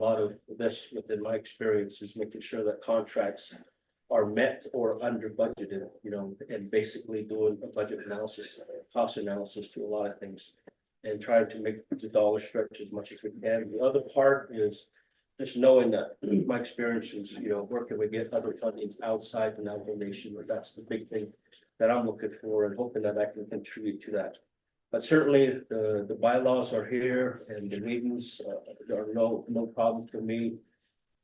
lot of this within my experience is making sure that contracts are met or under budgeted, and basically doing a budget analysis, cost analysis to a lot of things. And trying to make the dollar stretch as much as we can. The other part is just knowing that my experience is, where can we get other fundings outside the Navajo Nation? That's the big thing that I'm looking for and hoping that I can contribute to that. But certainly the bylaws are here and the meetings, there are no problem for me.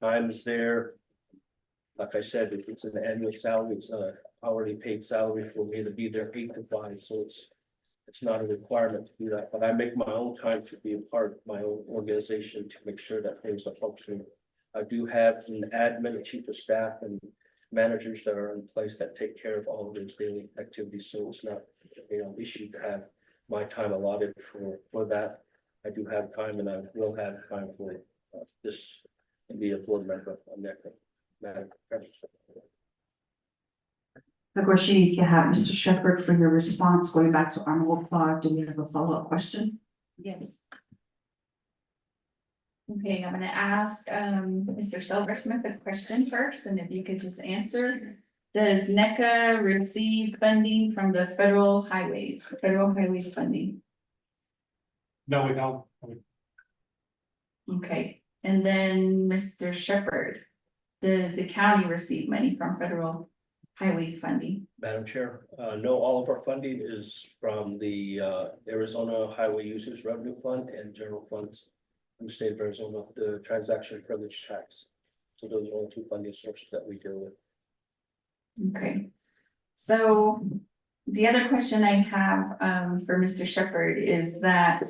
Time is there. Like I said, if it's an annual salary, it's a hourly paid salary for me to be there 8 to 5, so it's not a requirement to do that, but I make my own time to be a part of my own organization to make sure that things are functioning. I do have an admin, a chief of staff, and managers that are in place that take care of all of those daily activities, so it's not, issue to have my time allotted for that. I do have time, and I will have time for this and be a board member on that. Question you have, Mr. Shepherd, for your response, going back to Honorable Claude, do we have a follow-up question? Yes. Okay, I'm gonna ask Mr. Silversmith a question first, and if you could just answer. Does NECA receive funding from the federal highways funding? No, we don't. Okay, and then Mr. Shepherd, does the county receive money from federal highways funding? Madam Chair, no, all of our funding is from the Arizona Highway Users Revenue Fund and general funds from the state of Arizona, the transaction privilege tax. So those are only two funding sources that we deal with. Okay, so the other question I have for Mr. Shepherd is that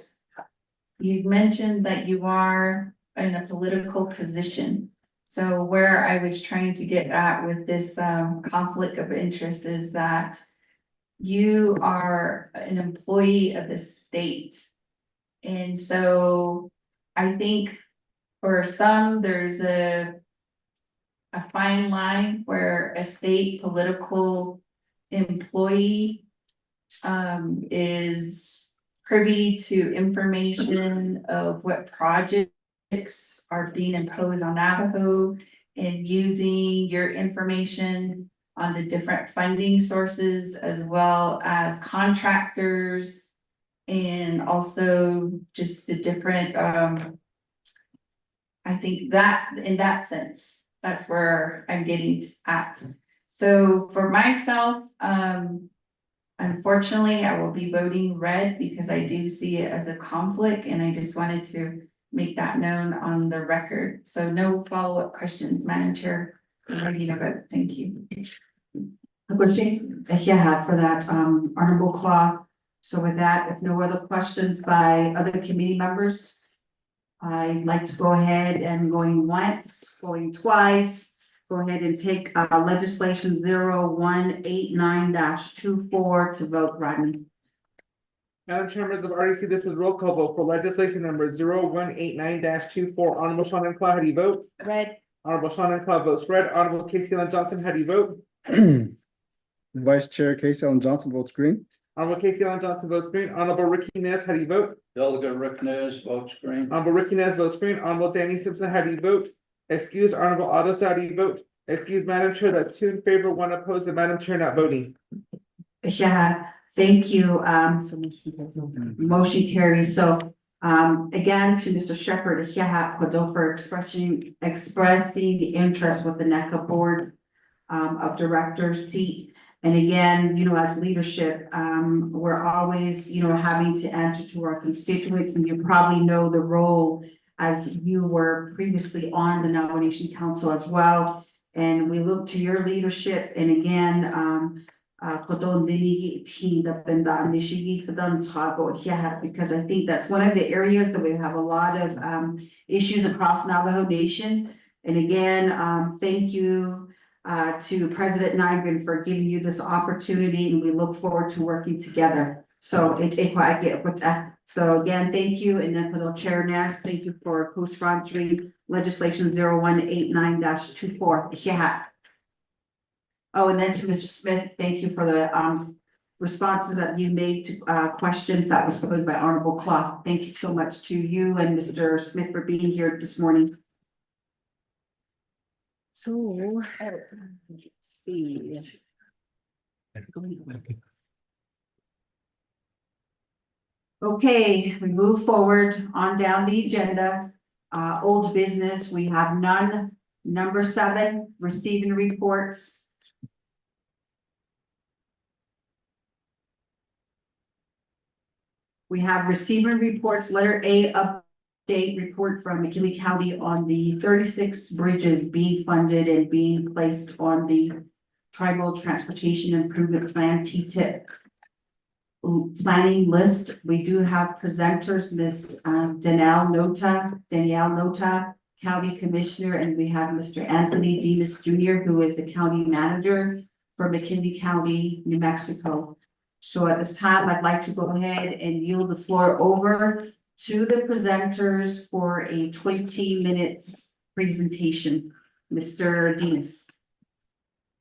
you've mentioned that you are in a political position. So where I was trying to get at with this conflict of interest is that you are an employee of the state. And so I think for some, there's a fine line where a state political employee is privy to information of what projects are being imposed on Navajo and using your information on the different funding sources as well as contractors and also just the different I think that in that sense, that's where I'm getting at. So for myself, unfortunately, I will be voting red because I do see it as a conflict and I just wanted to make that known on the record. So no follow-up questions, Madam Chair. I'm ready to vote. Thank you. Question for that, Honorable Claude. So with that, if no other questions by other committee members, I'd like to go ahead and going once, going twice, go ahead and take legislation 0189-24 to vote, Rodney. Madam Chair, members of RDC, this is roll call vote for legislation number 0189-24. Honorable Shannon Claude, how do you vote? Red. Honorable Shannon Claude votes red. Honorable Casey Ellen Johnson, how do you vote? Vice Chair Casey Ellen Johnson votes green. Honorable Casey Ellen Johnson votes green. Honorable Ricky Nez, how do you vote? Delegate Rick Nez votes green. Honorable Ricky Nez votes green. Honorable Danny Simpson, how do you vote? Excuse Honorable Otto, how do you vote? Excuse Madam Chair, that's 2 in favor, 1 opposed, and Madam Chair not voting. Yeah, thank you. So motion carries. So again, to Mr. Shepherd, for expressing the interest with the NECA board of directors seat. And again, as leadership, we're always, having to answer to our constituents, and you probably know the role as you were previously on the Navajo Nation Council as well. And we look to your leadership, and again, because I think that's one of the areas that we have a lot of issues across Navajo Nation. And again, thank you to President Nygren for giving you this opportunity, and we look forward to working together. So so again, thank you, and then for the Chair Ness, thank you for co-sponsoring legislation 0189-24. Oh, and then to Mr. Smith, thank you for the responses that you made to questions that was posed by Honorable Claude. Thank you so much to you and Mr. Smith for being here this morning. So, let's see. Okay, we move forward on down the agenda. Old business, we have none. Number 7, receiving reports. We have receiving reports, letter A, update report from McKinley County on the 36 bridges being funded and being placed on the Tribal Transportation Improvement Plan, TTIP planning list. We do have presenters, Ms. Danielle Nota, County Commissioner, and we have Mr. Anthony Demas Jr., who is the County Manager for McKinley County, New Mexico. So at this time, I'd like to go ahead and yield the floor over to the presenters for a 20 minutes presentation. Mr. Demas.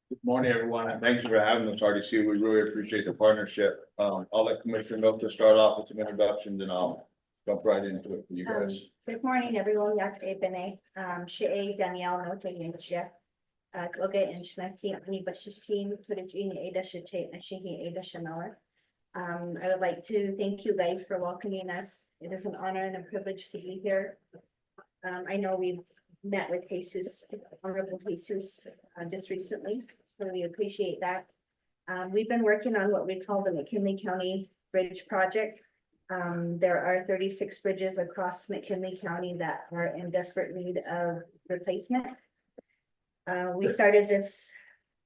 Good morning, everyone, and thank you for having us, RDC. We really appreciate the partnership. I'll let Commissioner Nota start off with some introductions and I'll jump right into it for you guys. Good morning, everyone. Yakte Bene, Shea Danielle Nota Yinchia. Loge and Shmeki, Anibash's team, Turajini Ada Shate, and Shihi Ada Shamala. I would like to thank you guys for welcoming us. It is an honor and a privilege to be here. I know we've met with Jesus, Honorable Jesus, just recently, so we appreciate that. We've been working on what we call the McKinley County Bridge Project. There are 36 bridges across McKinley County that are in desperate need of replacement. We started this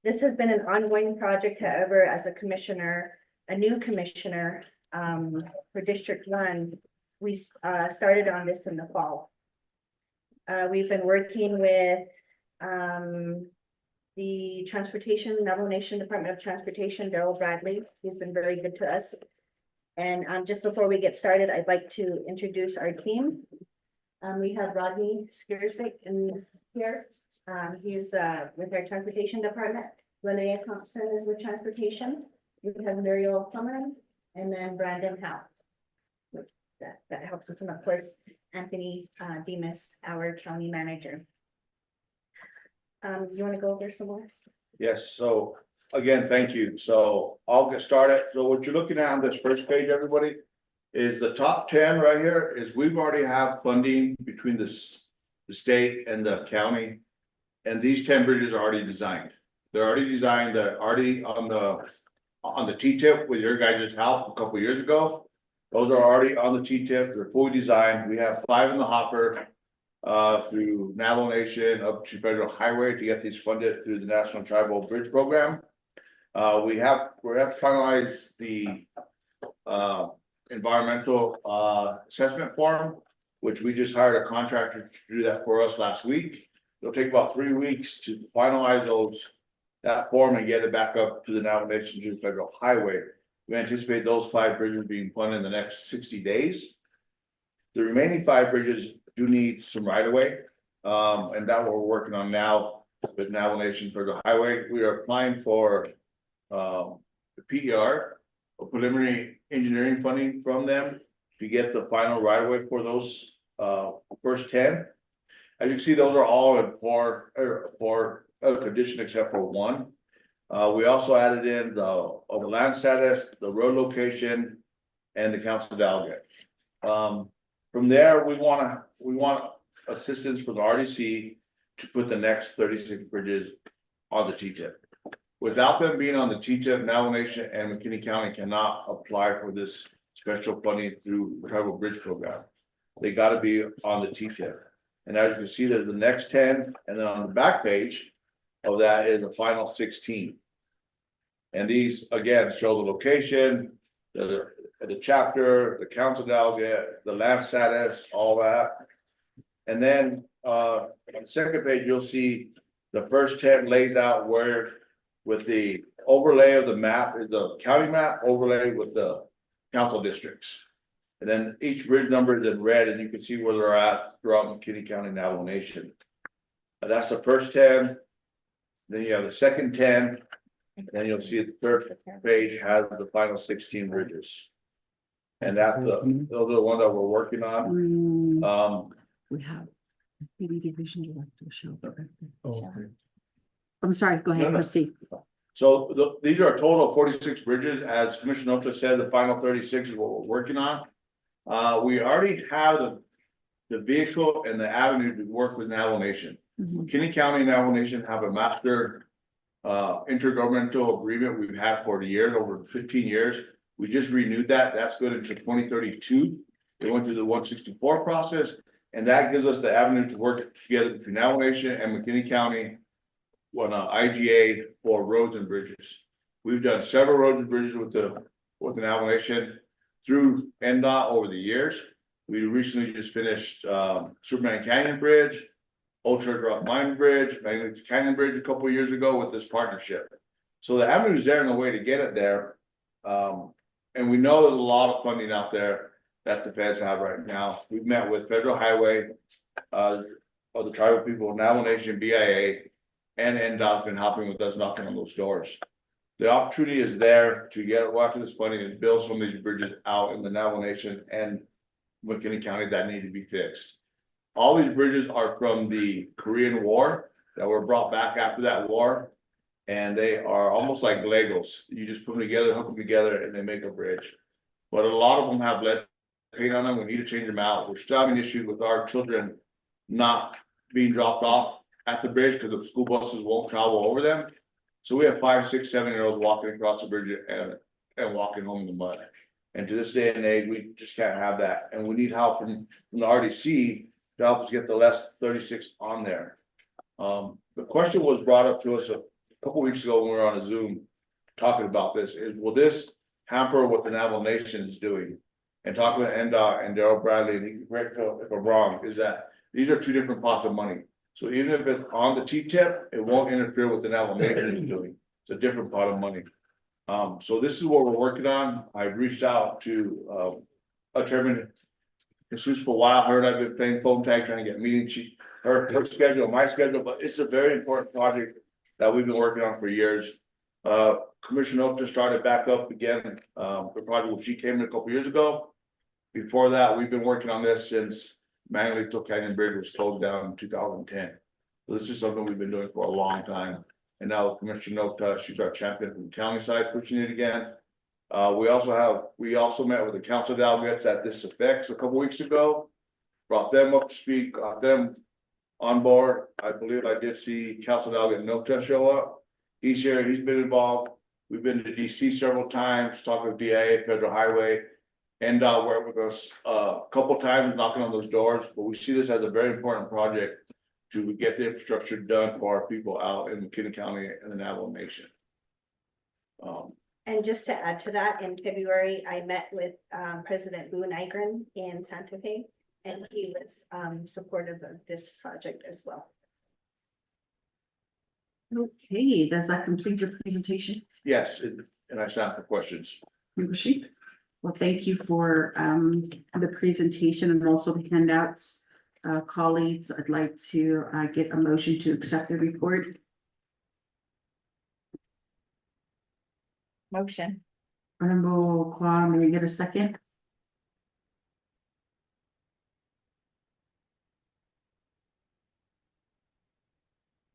has been an ongoing project, however, as a commissioner, a new commissioner, for District 1, we started on this in the fall. We've been working with the Navajo Nation Department of Transportation, Daryl Bradley. He's been very good to us. And just before we get started, I'd like to introduce our team. We have Rodney Skiersick in here. He's with our Transportation Department. Linnea Thompson is with Transportation. We have Muriel Plummer and then Brandon Howe. That helps us, and of course, Anthony Demas, our county manager. You want to go over some more? Yes, so again, thank you. So I'll get started. So what you're looking at on this first page, everybody, is the top 10 right here is we've already have funding between the state and the county. And these 10 bridges are already designed. They're already designed, they're already on the T-tip with your guys' help a couple years ago. Those are already on the T-tip, they're fully designed. We have 5 in the hopper through Navajo Nation up to Federal Highway to get these funded through the National Tribal Bridge Program. We have to finalize the environmental assessment form, which we just hired a contractor to do that for us last week. It'll take about 3 weeks to finalize that form and get it back up to the Navajo Nation to Federal Highway. We anticipate those 5 bridges being funded in the next 60 days. The remaining 5 bridges do need some right of way, and that we're working on now with Navajo Nation Federal Highway. We are applying for the PER, or preliminary engineering funding from them to get the final right of way for those first 10. As you can see, those are all in poor condition except for 1. We also added in the land status, the road location, and the council delegate. From there, we want assistance from the RDC to put the next 36 bridges on the T-tip. Without them being on the T-tip, Navajo Nation and McKinney County cannot apply for this special funding through Tribal Bridge Program. They got to be on the T-tip. And as you can see, there's the next 10, and then on the back page of that is the final 16. And these, again, show the location, the chapter, the council delegate, the land status, all that. And then on the second page, you'll see the first 10 lays out where, with the overlay of the map, is the county map overlay with the council districts. And then each bridge number is in red, and you can see where they're at throughout McKinney County, Navajo Nation. That's the first 10. Then you have the second 10. Then you'll see the third page has the final 16 bridges. And those are the ones that we're working on. We have. Division Director Shelburne. Oh, I'm sorry, go No, ahead, no. proceed. So these are a total of 46 bridges, as Commissioner Nota said, the final 36 is what we're working on. We already have the vehicle and the avenue to work with Navajo Nation. Mhm. McKinney County and Navajo Nation have a master intergovernmental agreement we've had for years, over 15 years. We just renewed that. That's good until 2032. It went through the 164 process, and that gives us the avenue to work together between Navajo Nation and McKinney County on IGA for roads and bridges. We've done several roads and bridges with the Navajo Nation through NDOT over the years. We recently just finished Superman Canyon Bridge, Old Church Rock Mine Bridge, Magnetic Canyon Bridge a couple of years ago with this partnership. So the avenue's there and the way to get it there. And we know there's a lot of funding out there that the feds have right now. We've met with Federal Highway, or the tribal people, Navajo Nation, BIA, and NDOT's been helping with us knocking on those doors. The opportunity is there to get, well, after this funding, and build some of these bridges out in the Navajo Nation and McKinney County that need to be fixed. All these bridges are from the Korean War that were brought back after that war. And they are almost like Legos. You just put them together, hook them together, and they make a bridge. But a lot of them have lead paint on them. We need to change them out. We're still having issues with our children not being dropped off at the bridge because the school buses won't travel over them. So we have 5, 6, 7-year-olds walking across the bridge and walking home in the mud. And to this day and age, we just can't have that. And we need help from the RDC to help us get the last 36 on there. The question was brought up to us a couple weeks ago when we were on a Zoom talking about this, is will this hamper what the Navajo Nation is doing? And talking with NDOT and Daryl Bradley, and he can correct me if I'm wrong, is that these are 2 different pots of money. So even if it's on the T-tip, it won't interfere with the Navajo Nation is doing. It's a different pot of money. So this is what we're working on. I've reached out to Chairman Jesus for a while. Heard I've been playing phone tag trying to get meetings. Her schedule, my schedule, but it's a very important project that we've been working on for years. Commissioner Nota started back up again, the project when she came in a couple years ago. Before that, we've been working on this since Manglito Canyon Bridge was closed down in 2010. So this is something we've been doing for a long time. And now Commissioner Nota, she's our champion from the county side, pushing it again. We also met with the council delegates at this effects a couple weeks ago. Brought them up to speak, got them on board. I believe I did see council delegate Nota show up. He's here, he's been involved. We've been to DC several times, talking with DIA, Federal Highway. And worked with us a couple times knocking on those doors, but we see this as a very important project to get the infrastructure done for our people out in McKinney County and the Navajo Nation. And just to add to that, in February, I met with President Boo Nygren in Santa Fe, and he was supportive of this project as well. Okay, does that complete your presentation? Yes, and I stand for questions. Yoshi? Well, thank you for the presentation and also the handouts. Colleagues, I'd like to get a motion to accept the report. Motion. Honorable Claude, may we get a second?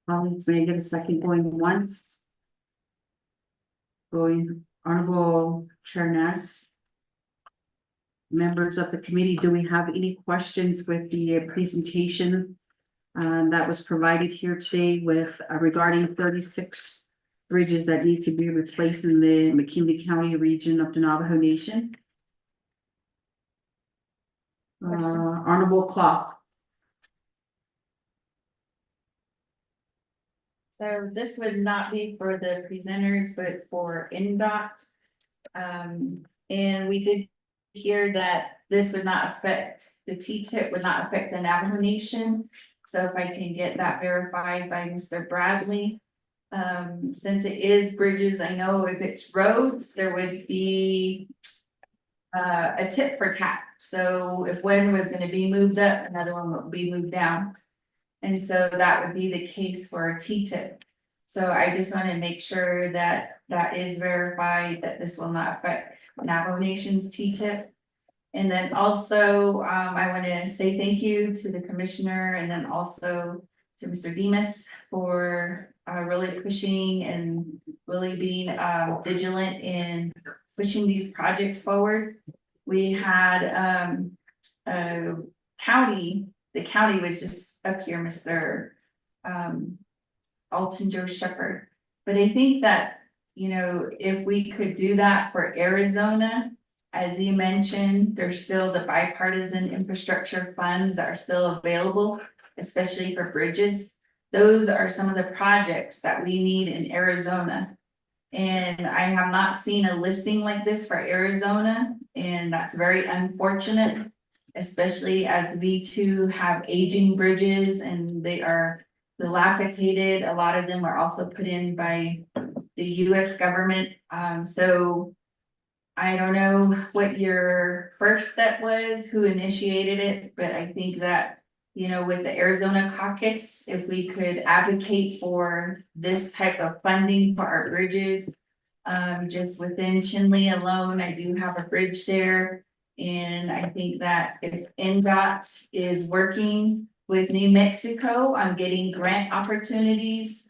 Colleagues, may I get a second going once? Going, Honorable Chair Ness. Members of the committee, do we have any questions with the presentation that was provided here today with regarding 36 bridges that need to be replaced in the McKinley County region of the Navajo Nation? Honorable Clock. So this would not be for the presenters, but for NDOT. And we did hear that this would not affect, the T-tip would not affect the Navajo Nation. So if I can get that verified by Mr. Bradley. Since it is bridges, I know if it's roads, there would be a tip for tap. So if one was gonna be moved up, another one would be moved down. And so that would be the case for a T-tip. So I just want to make sure that that is verified, that this will not affect Navajo Nation's T-tip. And then also, I want to say thank you to the commissioner and then also to Mr. Demus for really pushing and really being vigilant in pushing these projects forward. We had a county, the county was just up here, Mr. Alton Joe Shepherd. But I think that, you know, if we could do that for Arizona, as you mentioned, there's still the bipartisan infrastructure funds that are still available, especially for bridges. Those are some of the projects that we need in Arizona. And I have not seen a listing like this for Arizona, and that's very unfortunate. Especially as we too have aging bridges and they are dilapidated. A lot of them are also put in by the US government. So I don't know what your first step was, who initiated it, but I think that, you know, with the Arizona caucus, if we could advocate for this type of funding for our bridges. Just within Chinle alone, I do have a bridge there. And I think that if NDOT is working with New Mexico on getting grant opportunities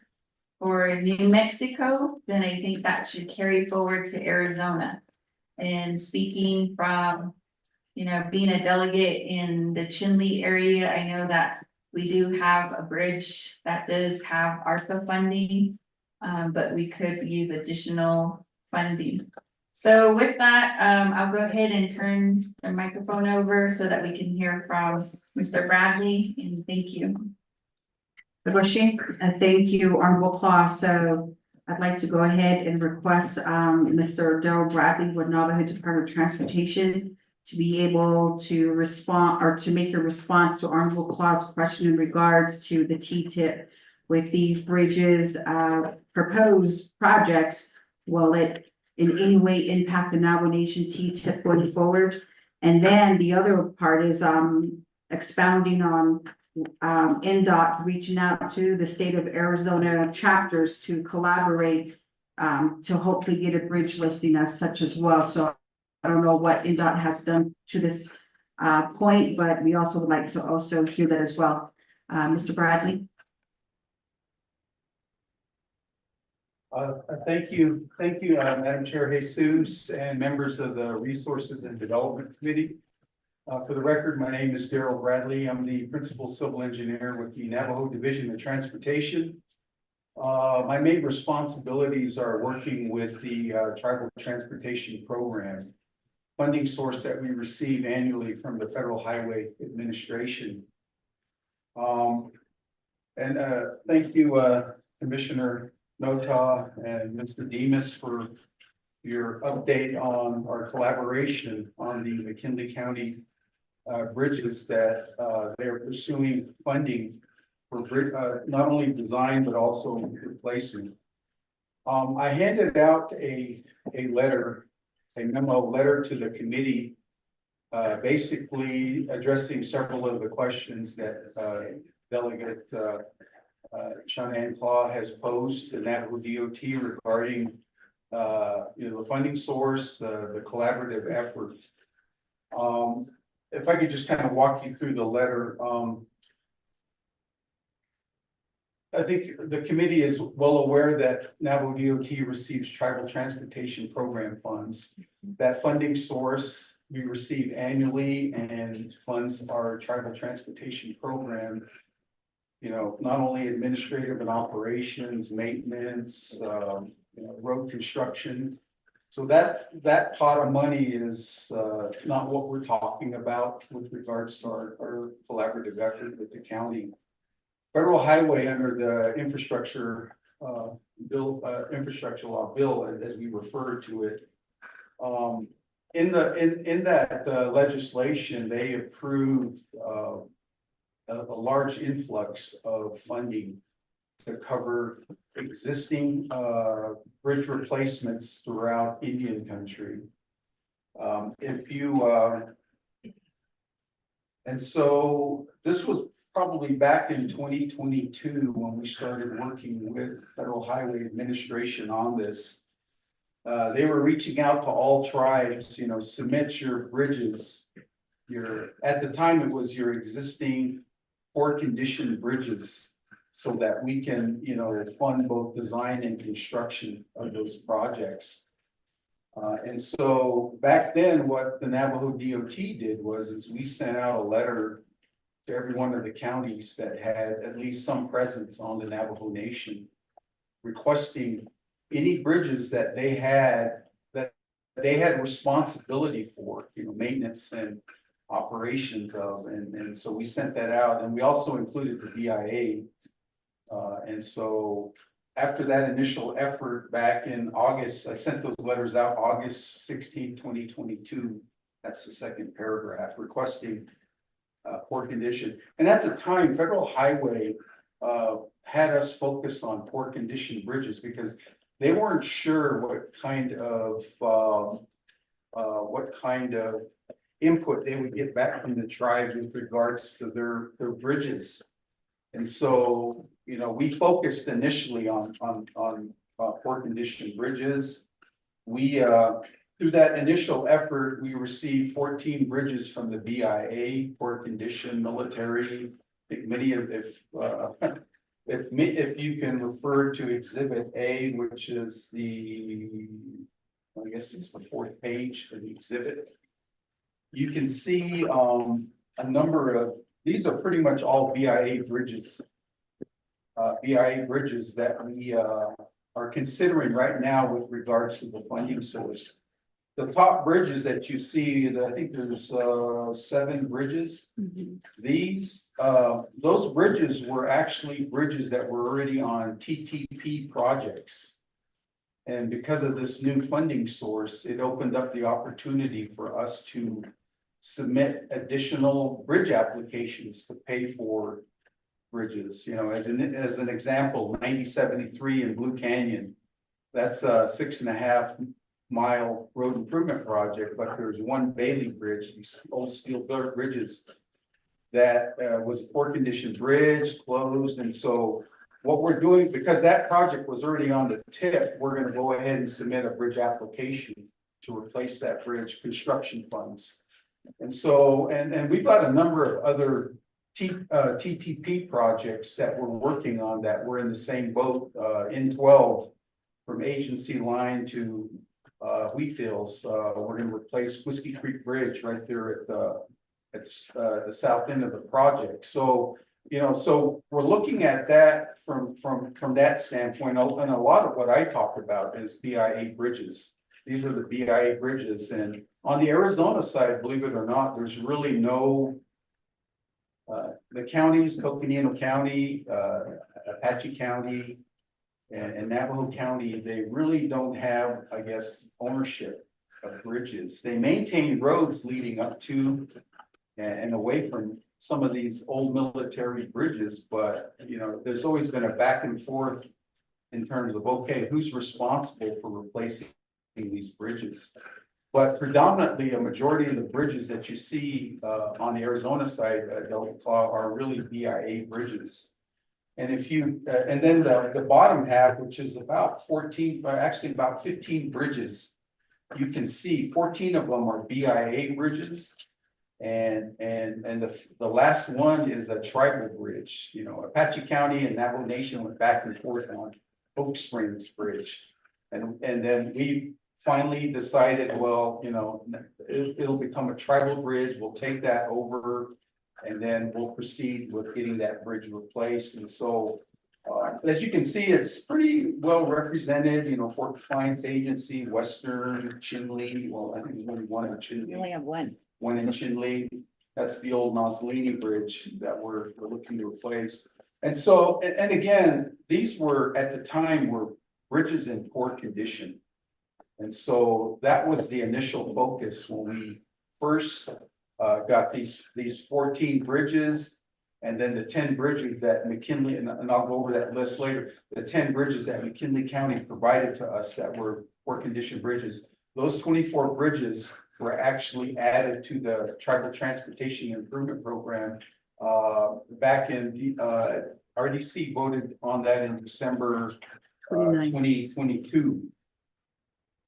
for New Mexico, then I think that should carry forward to Arizona. And speaking from, you know, being a delegate in the Chinle area, I know that we do have a bridge that does have ARPA funding, but we could use additional funding. So with that, I'll go ahead and turn the microphone over so that we can hear from Mr. Bradley, and thank you. Thank you, Honorable Claw. So I'd like to go ahead and request Mr. Darrell Bradley with Navajo Department of Transportation to be able to respond or to make a response to Honorable Claw's question in regards to the T-tip with these bridges, proposed projects. Will it in any way impact the Navajo Nation T-tip going forward? And then the other part is expounding on NDOT reaching out to the state of Arizona chapters to collaborate to hopefully get a bridge listing as such as well. So I don't know what NDOT has done to this point, but we also would like to also hear that as well. Mr. Bradley. Thank you, Madam Chair Jesus and members of the Resources and Development Committee. For the record, my name is Darrell Bradley. I'm the Principal Civil Engineer with the Navajo Division of Transportation. My main responsibilities are working with the Tribal Transportation Program, funding source that we receive annually from the Federal Highway Administration. Thank you, Commissioner Nota and Mr. Demus for your update on our collaboration on the McKinley County bridges that they're pursuing funding for not only design but also replacement. I handed out a memo letter to the committee, basically addressing several of the questions that Delegate Shanann Claw has posed to Navajo DOT regarding the funding source, the collaborative effort. If I could just kind of walk you through the letter. I think the committee is well aware that Navajo DOT receives Tribal Transportation Program funds. That funding source we receive annually and funds our Tribal Transportation Program. You know, not only administrative and operations, maintenance, road construction. So that pot of money is not what we're talking about with regards to our collaborative effort with the county. Federal Highway under the infrastructure bill, infrastructure law bill, as we refer to it. In that legislation, they approved a large influx of funding to cover existing bridge replacements throughout Indian country. And so this was probably back in 2022 when we started working with Federal Highway Administration on this. they were reaching out to all tribes, you know, submit your bridges. At the time, it was your existing poor condition bridges. So that we can, you know, fund both design and construction of those projects. And so back then, what the Navajo DOT did is we sent out a letter to every one of the counties that had at least some presence on the Navajo Nation, requesting any bridges that they had responsibility for, you know, maintenance and operations of, and so we sent that out, and we also included the BIA. And so after that initial effort back in August, I sent those letters out August 16, 2022. That's the second paragraph requesting poor condition. And at the time, Federal Highway had us focus on poor condition bridges because they weren't sure what kind of input they would get back from the tribes with regards to their bridges. And so, you know, we focused initially on poor condition bridges. We, through that initial effort, we received 14 bridges from the BIA, poor condition, military. Many of, if you can refer to Exhibit A, which is I guess it's the 4th page of the exhibit. You can see a number of, these are pretty much all BIA bridges. BIA bridges that we are considering right now with regards to the funding source. The top bridges that you see, I think there's 7 bridges. Those bridges were actually bridges that were already on TTP projects. And because of this new funding source, it opened up the opportunity for us to submit additional bridge applications to pay for bridges. You know, as an example, 9073 in Blue Canyon, that's a 6.5 mile road improvement project, but there's one Bailey Bridge, these old steel bridges that was a poor condition bridge, closed. And so what we're doing, because that project was already on the tip, we're going to go ahead and submit a bridge application to replace that bridge, construction funds. And so, and we've got a number of other TTP projects that we're working on that we're in the same boat, in 12 from Agency Line to Wheatfields. We're going to replace Whiskey Creek Bridge right there at the south end of the project. So, you know, so we're looking at that from that standpoint. And a lot of what I talked about is BIA bridges. These are the BIA bridges. And on the Arizona side, believe it or not, there's really no, the counties, Coconino County, Apache County, and Navajo County, they really don't have, I guess, ownership of bridges. They maintain roads leading up to and away from some of these old military bridges, but, you know, there's always been a back and forth in terms of, okay, who's responsible for replacing these bridges? But predominantly, a majority of the bridges that you see on the Arizona side, Delta Claw, are really BIA bridges. And if you, and then the bottom half, which is about 14, actually about 15 bridges, you can see 14 of them are BIA bridges. And the last one is a tribal bridge. You know, Apache County and Navajo Nation went back and forth on Oak Springs Bridge. And then we finally decided, well, you know, it'll become a tribal bridge. We'll take that over and then we'll proceed with getting that bridge replaced. And so, as you can see, it's pretty well represented, you know, Fort Defiance Agency, Western, Chinle. Well, I think there's only one in Chinle. We only have one. One in Chinle. That's the old Nozzolini Bridge that we're looking to replace. And so, and again, these were at the time were bridges in poor condition. And so that was the initial focus when we first got these 14 bridges, and then the 10 bridges that McKinley, and I'll go over that list later, the 10 bridges that McKinley County provided to us that were poor condition bridges. Those 24 bridges were actually added to the Tribal Transportation Improvement Program back in RDC voted on that in December 2022.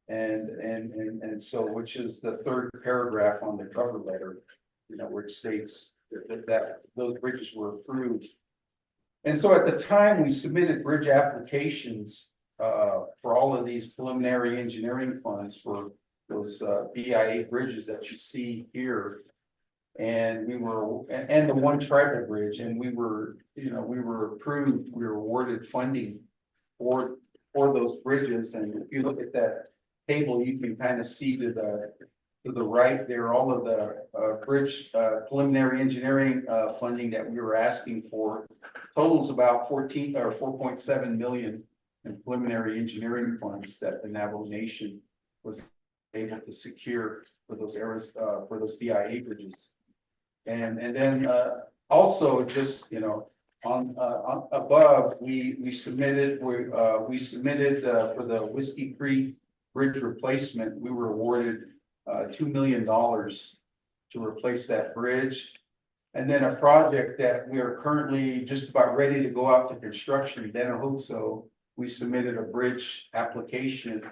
And so, which is the third paragraph on the cover letter, where it states that those bridges were approved. And so at the time, we submitted bridge applications for all of these preliminary engineering funds for those BIA bridges that you see here. And the one tribal bridge, and we were approved, we were awarded funding for those bridges. And if you look at that table, you can kind of see to the right there, all of the bridge preliminary engineering funding that we were asking for. Totals about 4.7 million in preliminary engineering funds that the Navajo Nation was able to secure for those areas, for those BIA bridges. And then also just, on above, we submitted for the Whiskey Creek Bridge replacement. We were awarded $2 million to replace that bridge. And then a project that we are currently just about ready to go out to construction, Danahootso, we submitted a bridge application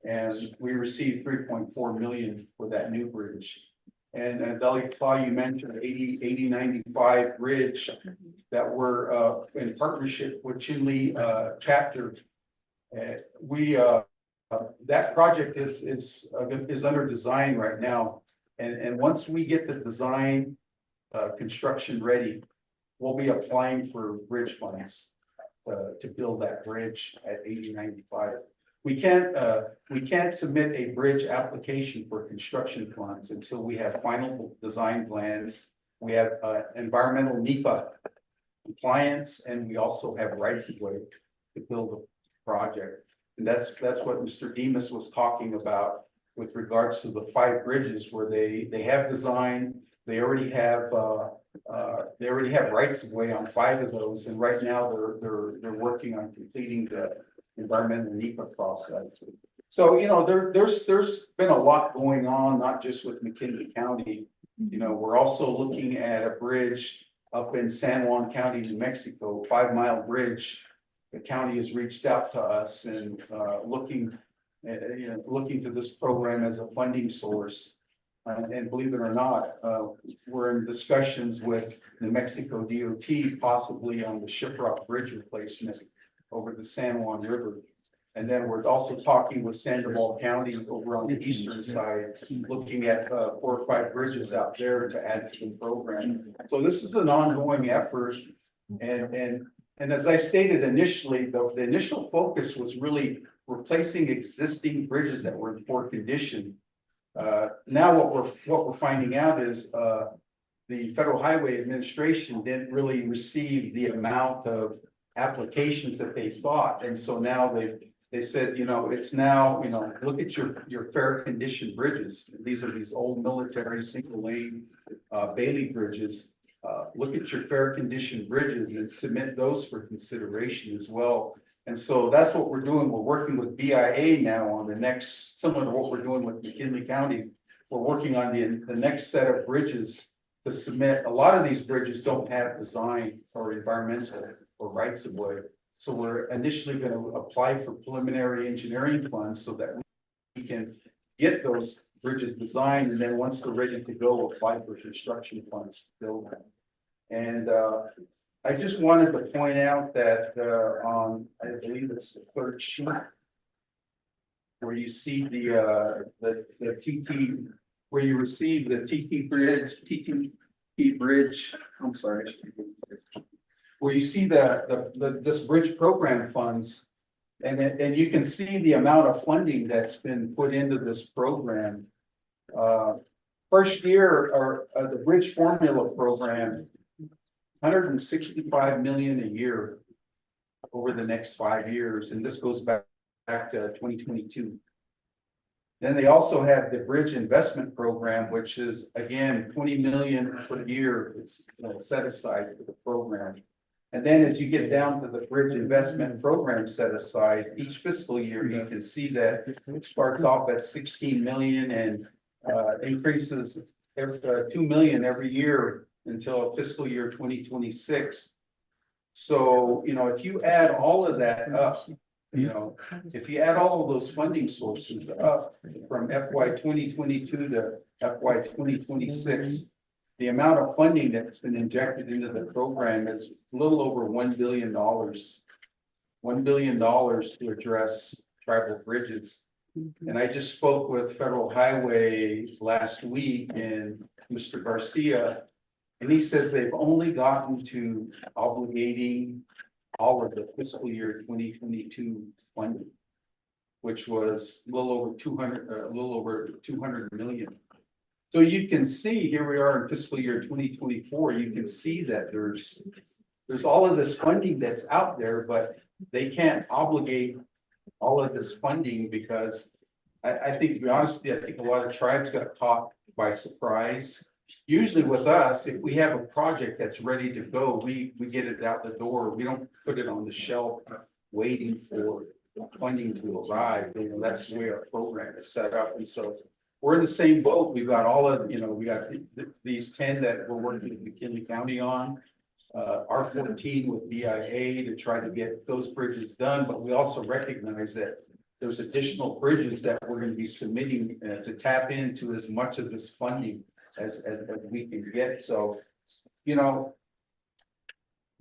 and we received 3.4 million for that new bridge. And Dahlia Claw, you mentioned 8095 bridge that we're in partnership with Chinle chapter. That project is under design right now. And once we get the design construction ready, we'll be applying for bridge funds to build that bridge at 8095. We can't submit a bridge application for construction funds until we have final design plans. We have environmental NEPA compliance, and we also have rights of way to build a project. And that's what Mr. Demas was talking about with regards to the 5 bridges where they have design, they already have rights of way on 5 of those, and right now they're working on completing the environmental NEPA process. So, there's been a lot going on, not just with McKinley County. We're also looking at a bridge up in San Juan County, New Mexico, 5-mile bridge. The county has reached out to us and looking to this program as a funding source. And believe it or not, we're in discussions with New Mexico DOT, possibly on the Shiprock Bridge replacement over the San Juan River. And then we're also talking with Sandoval County over on the eastern side, looking at 4 or 5 bridges out there to add to the program. So this is an ongoing effort. And as I stated initially, the initial focus was really replacing existing bridges that were in poor condition. Now what we're finding out is the Federal Highway Administration didn't really receive the amount of applications that they thought, and so now they said, it's now, look at your fair condition bridges. These are these old military single lane Bailey bridges. Look at your fair condition bridges and submit those for consideration as well. And so that's what we're doing. We're working with BIA now on the next, similar to what we're doing with McKinley County. We're working on the next set of bridges to submit. A lot of these bridges don't have design or environmental or rights of way. So we're initially going to apply for preliminary engineering funds so that we can get those bridges designed, and then once they're ready to go, apply for construction funds to build them. And I just wanted to point out that on, I believe it's the 3rd sheet, where you see the TT, where you receive the TT bridge, I'm sorry, where you see this bridge program funds, and you can see the amount of funding that's been put into this program. First year, or the bridge formula program, 165 million a year over the next 5 years, and this goes back to 2022. Then they also have the bridge investment program, which is again 20 million per year. It's set aside for the program. And then as you get down to the bridge investment program set aside, each fiscal year, you can see that it starts off at 16 million and increases 2 million every year until fiscal year 2026. So, if you add all of that up, you know, if you add all of those funding sources up from FY 2022 to FY 2026. The amount of funding that's been injected into the program is a little over $1 billion. $1 billion to address tribal bridges. And I just spoke with Federal Highway last week and Mr. Garcia. And he says they've only gotten to obligating all of the fiscal year 2022 funding, which was a little over 200 million. So you can see, here we are in fiscal year 2024, you can see that there's all of this funding that's out there, but they can't obligate all of this funding because I think, to be honest with you, I think a lot of tribes got caught by surprise. Usually with us, if we have a project that's ready to go, we get it out the door. We don't put it on the shelf waiting for funding to arrive. You know, that's the way our program is set up. And so we're in the same boat. We've got all of, you know, we got these 10 that we're working with McKinley County on. R14 with BIA to try to get those bridges done, but we also recognize that there's additional bridges that we're going to be submitting to tap into as much of this funding as we can get. So, you know,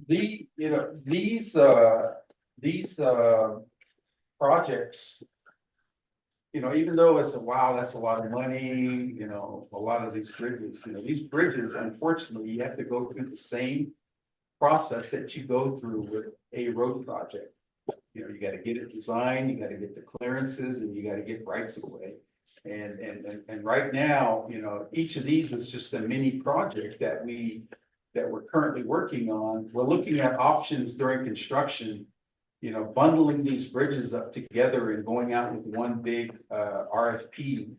these projects, you know, even though it's wow, that's a lot of money, you know, a lot of these bridges, you know, these bridges, unfortunately, you have to go through the same process that you go through with a road project. You know, you got to get it designed, you got to get the clearances, and you got to get rights of way. And right now, you know, each of these is just a mini project that we're currently working on. We're looking at options during construction, you know, bundling these bridges up together and going out with one big RFP,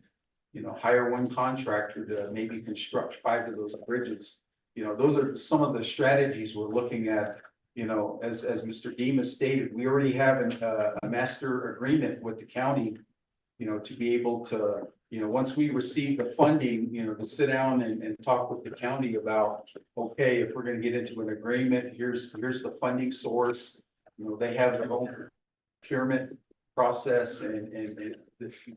you know, hire one contractor to maybe construct 5 of those bridges. You know, those are some of the strategies we're looking at. You know, as Mr. Demas stated, we already have a master agreement with the county, you know, to be able to, you know, once we receive the funding, you know, to sit down and talk with the county about, okay, if we're going to get into an agreement, here's the funding source. You know, they have their own procurement process and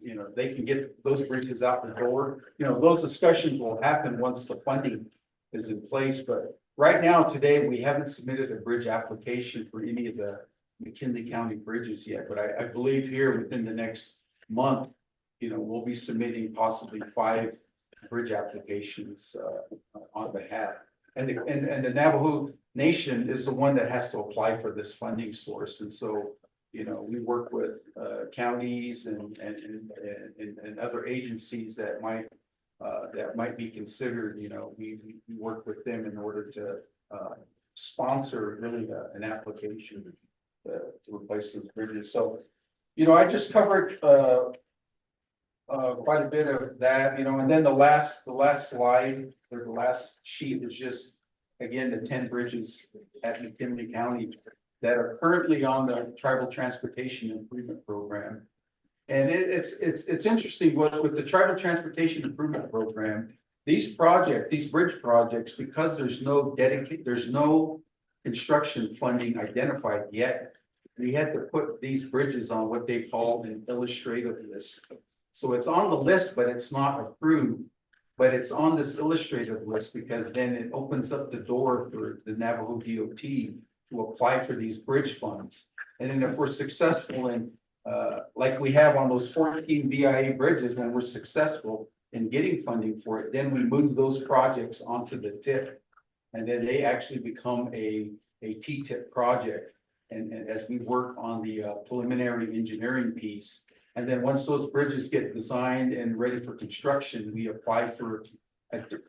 you know, they can get those bridges out the door. You know, those discussions will happen once the funding is in place, but right now, today, we haven't submitted a bridge application for any of the McKinley County bridges yet, but I believe here within the next month, you know, we'll be submitting possibly 5 bridge applications on behalf. And the Navajo Nation is the one that has to apply for this funding source. And so, you know, we work with counties and other agencies that might be considered. You know, we work with them in order to sponsor really an application to replace those bridges. So, you know, I just covered quite a bit of that, you know, and then the last slide or the last sheet is just, again, the 10 bridges at McKinley County that are currently on the Tribal Transportation Improvement Program. And it's interesting with the Tribal Transportation Improvement Program, these bridge projects, because there's no construction funding identified yet. We had to put these bridges on what they call an illustrative list. So it's on the list, but it's not approved. But it's on this illustrative list because then it opens up the door for the Navajo DOT to apply for these bridge funds. And then if we're successful in like we have on those 14 BIA bridges, when we're successful in getting funding for it, then we move those projects onto the TIP. And then they actually become a T-TIP project. And as we work on the preliminary engineering piece, and then once those bridges get designed and ready for construction, we apply for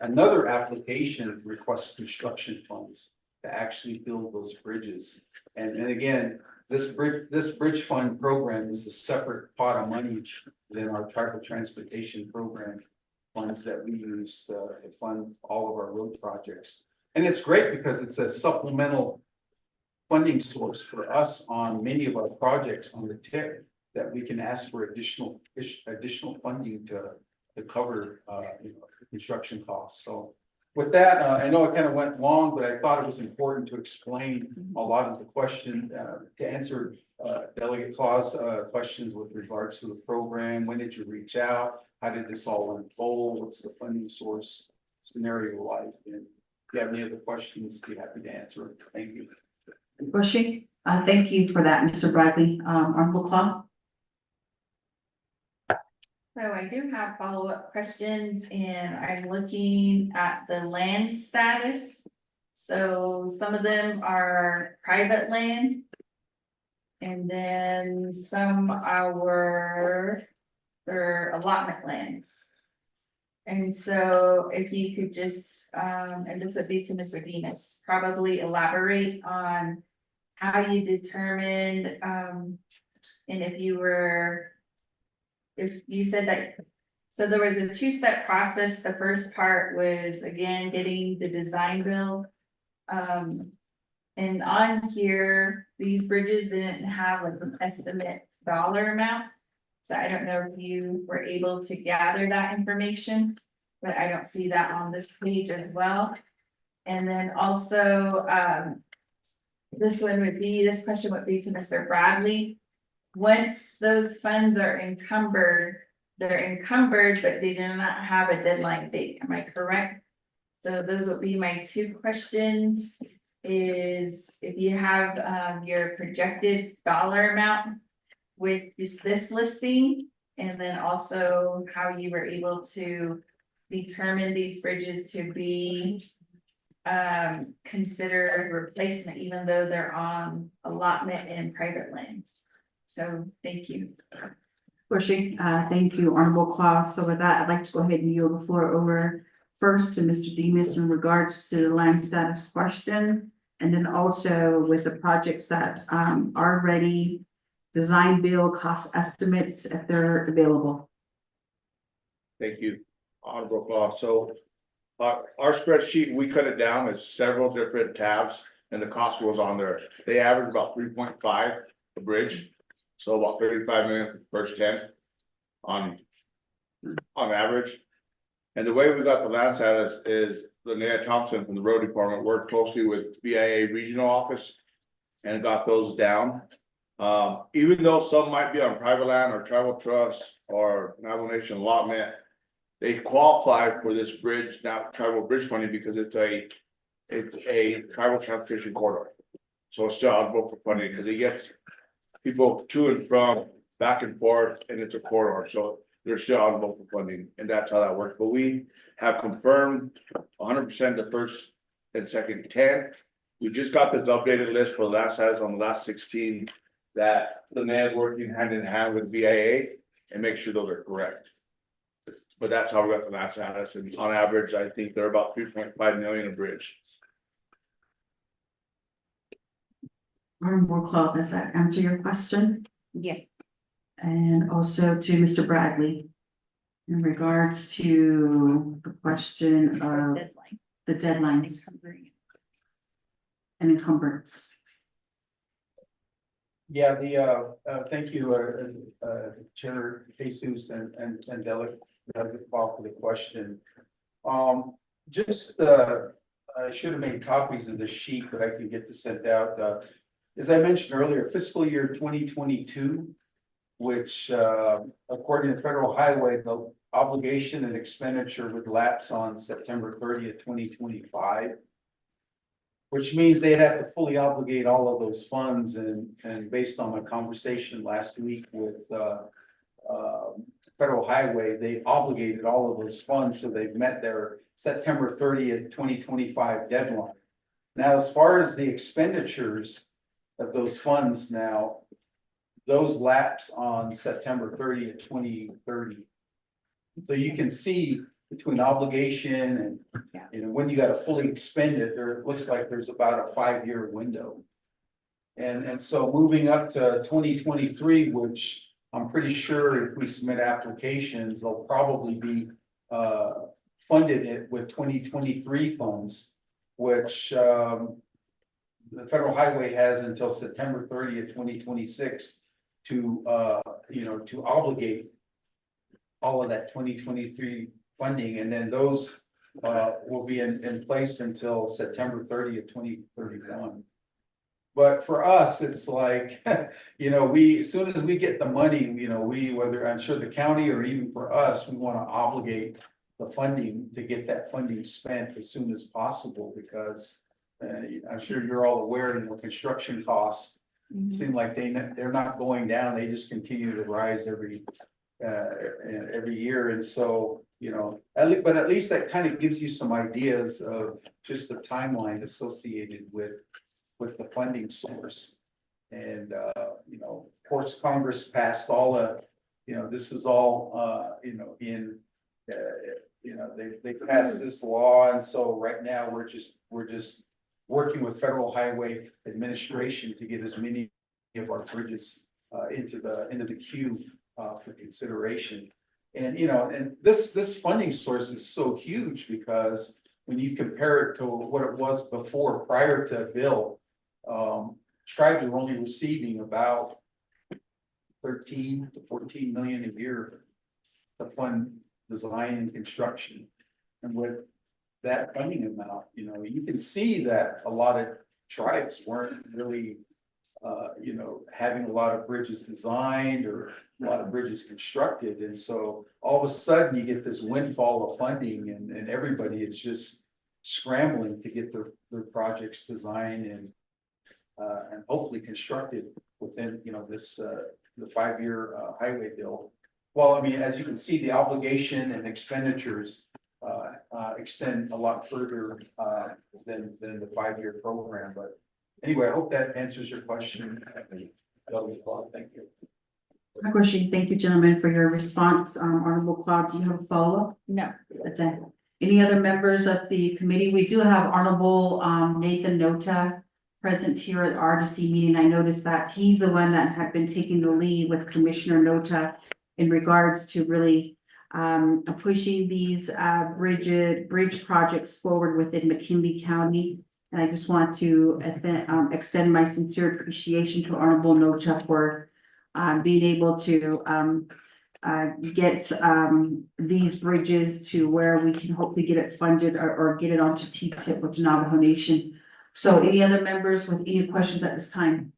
another application, request construction funds to actually build those bridges. And again, this bridge fund program is a separate pot of money than our tribal transportation program funds that we use to fund all of our road projects. And it's great because it's a supplemental funding source for us on many of our projects on the TIP that we can ask for additional funding to cover you know, construction costs. So with that, I know it kind of went long, but I thought it was important to explain a lot of the question, to answer Delegate Claus, questions with regards to the program. When did you reach out? How did this all unfold? What's the funding source scenario like? And if you have any other questions, be happy to answer. Thank you. Bushy, thank you for that, Mr. Bradley. Honorable Claude? So I do have follow-up questions and I'm looking at the land status. So some of them are private land. And then some are allotment lands. And so if you could just, and this would be to Mr. Demus, probably elaborate on how you determined, and if you said that, so there was a two-step process. The first part was, again, getting the design bill. And on here, these bridges didn't have like an estimate dollar amount. So I don't know if you were able to gather that information, but I don't see that on this page as well. And then also, this question would be to Mr. Bradley. Once those funds are encumbered, they're encumbered, but they do not have a deadline date. Am I correct? So those would be my two questions. Is if you have your projected dollar amount with this listing, and then also how you were able to determine these bridges to be considered replacement, even though they're on allotment and private lands. So thank you. Bushy, thank you, Honorable Claus. So with that, I'd like to go ahead and yield the floor over first to Mr. Demus in regards to the land status question. And then also with the projects that are ready, design bill, cost estimates, if they're available. Thank you, Honorable Claus. So our spreadsheet, we cut it down as several different tabs and the cost was on there. They average about 3.5 a bridge. So about 35 million for the first 10 on average. And the way we got the land status is Linnea Thompson from the road department worked closely with VIA regional office and got those down. Even though some might be on private land or tribal trust or Navajo Nation allotment, they qualify for this bridge, now tribal bridge funding, because it's a tribal transportation corridor. So it's still eligible for funding because it gets people to and from, back and forth, and it's a corridor, so they're still eligible for funding, and that's how that works. But we have confirmed 100% the first and second 10. We just got this updated list for the last size on the last 16 that the man is working hand in hand with VIA and make sure those are correct. But that's how we got the last status, and on average, I think they're about 3.5 million a bridge. Honorable Claude, does that answer your question? Yes. And also to Mr. Bradley. In regards to the question of Deadline. the deadlines Encumbering. and encumbrance. Yeah, thank you, Chair Jesus and Delegate Claus for the question. I should have made copies of the sheet, but I can get this sent out. As I mentioned earlier, fiscal year 2022, which according to Federal Highway, the obligation and expenditure would lapse on September 30th, 2025. Which means they'd have to fully obligate all of those funds, and based on my conversation last week with Federal Highway, they obligated all of those funds, so they've met their September 30th, 2025 deadline. Now, as far as the expenditures of those funds now, those lapse on September 30th, 2030. So you can see between obligation and when you gotta fully expend it, it looks like there's about a 5-year window. And so moving up to 2023, which I'm pretty sure if we submit applications, they'll probably be funded it with 2023 funds, which the Federal Highway has until September 30th, 2026 to to obligate all of that 2023 funding, and then those will be in place until September 30th, 2031. But for us, it's like, you know, as soon as we get the money, you know, whether I'm sure the county or even for us, we wanna obligate the funding to get that funding spent as soon as possible, because I'm sure you're all aware, you know, construction costs seem like they're not going down, they just continue to rise every year, and so, you know, but at least that kind of gives you some ideas of just the timeline associated with the funding source. And, you know, of course, Congress passed all the, you know, this is all, you know, you know, they passed this law, and so right now, we're just working with Federal Highway Administration to get as many of our bridges into the queue for consideration. And, you know, and this funding source is so huge, because when you compare it to what it was before, prior to Bill, tribes are only receiving about 13 to 14 million a year to fund design and construction. And with that funding amount, you know, you can see that a lot of tribes weren't really, you know, having a lot of bridges designed or a lot of bridges constructed. And so all of a sudden you get this windfall of funding, and everybody is just scrambling to get their projects designed and hopefully constructed within, you know, this, the 5-year highway bill. Well, I mean, as you can see, the obligation and expenditures extend a lot further than the 5-year program. But anyway, I hope that answers your question. Thank you. My question, thank you, gentlemen, for your response. Honorable Claude, do you have a follow-up? No. That's it. Any other members of the committee? We do have Honorable Nathan Nota present here at RDC meeting. I noticed that he's the one that had been taking the lead with Commissioner Nota in regards to really pushing these bridge projects forward within McKinley County. And I just want to extend my sincere appreciation to Honorable Nota for being able to get these bridges to where we can hopefully get it funded or get it onto T-tip with the Navajo Nation. So any other members with any questions at this time?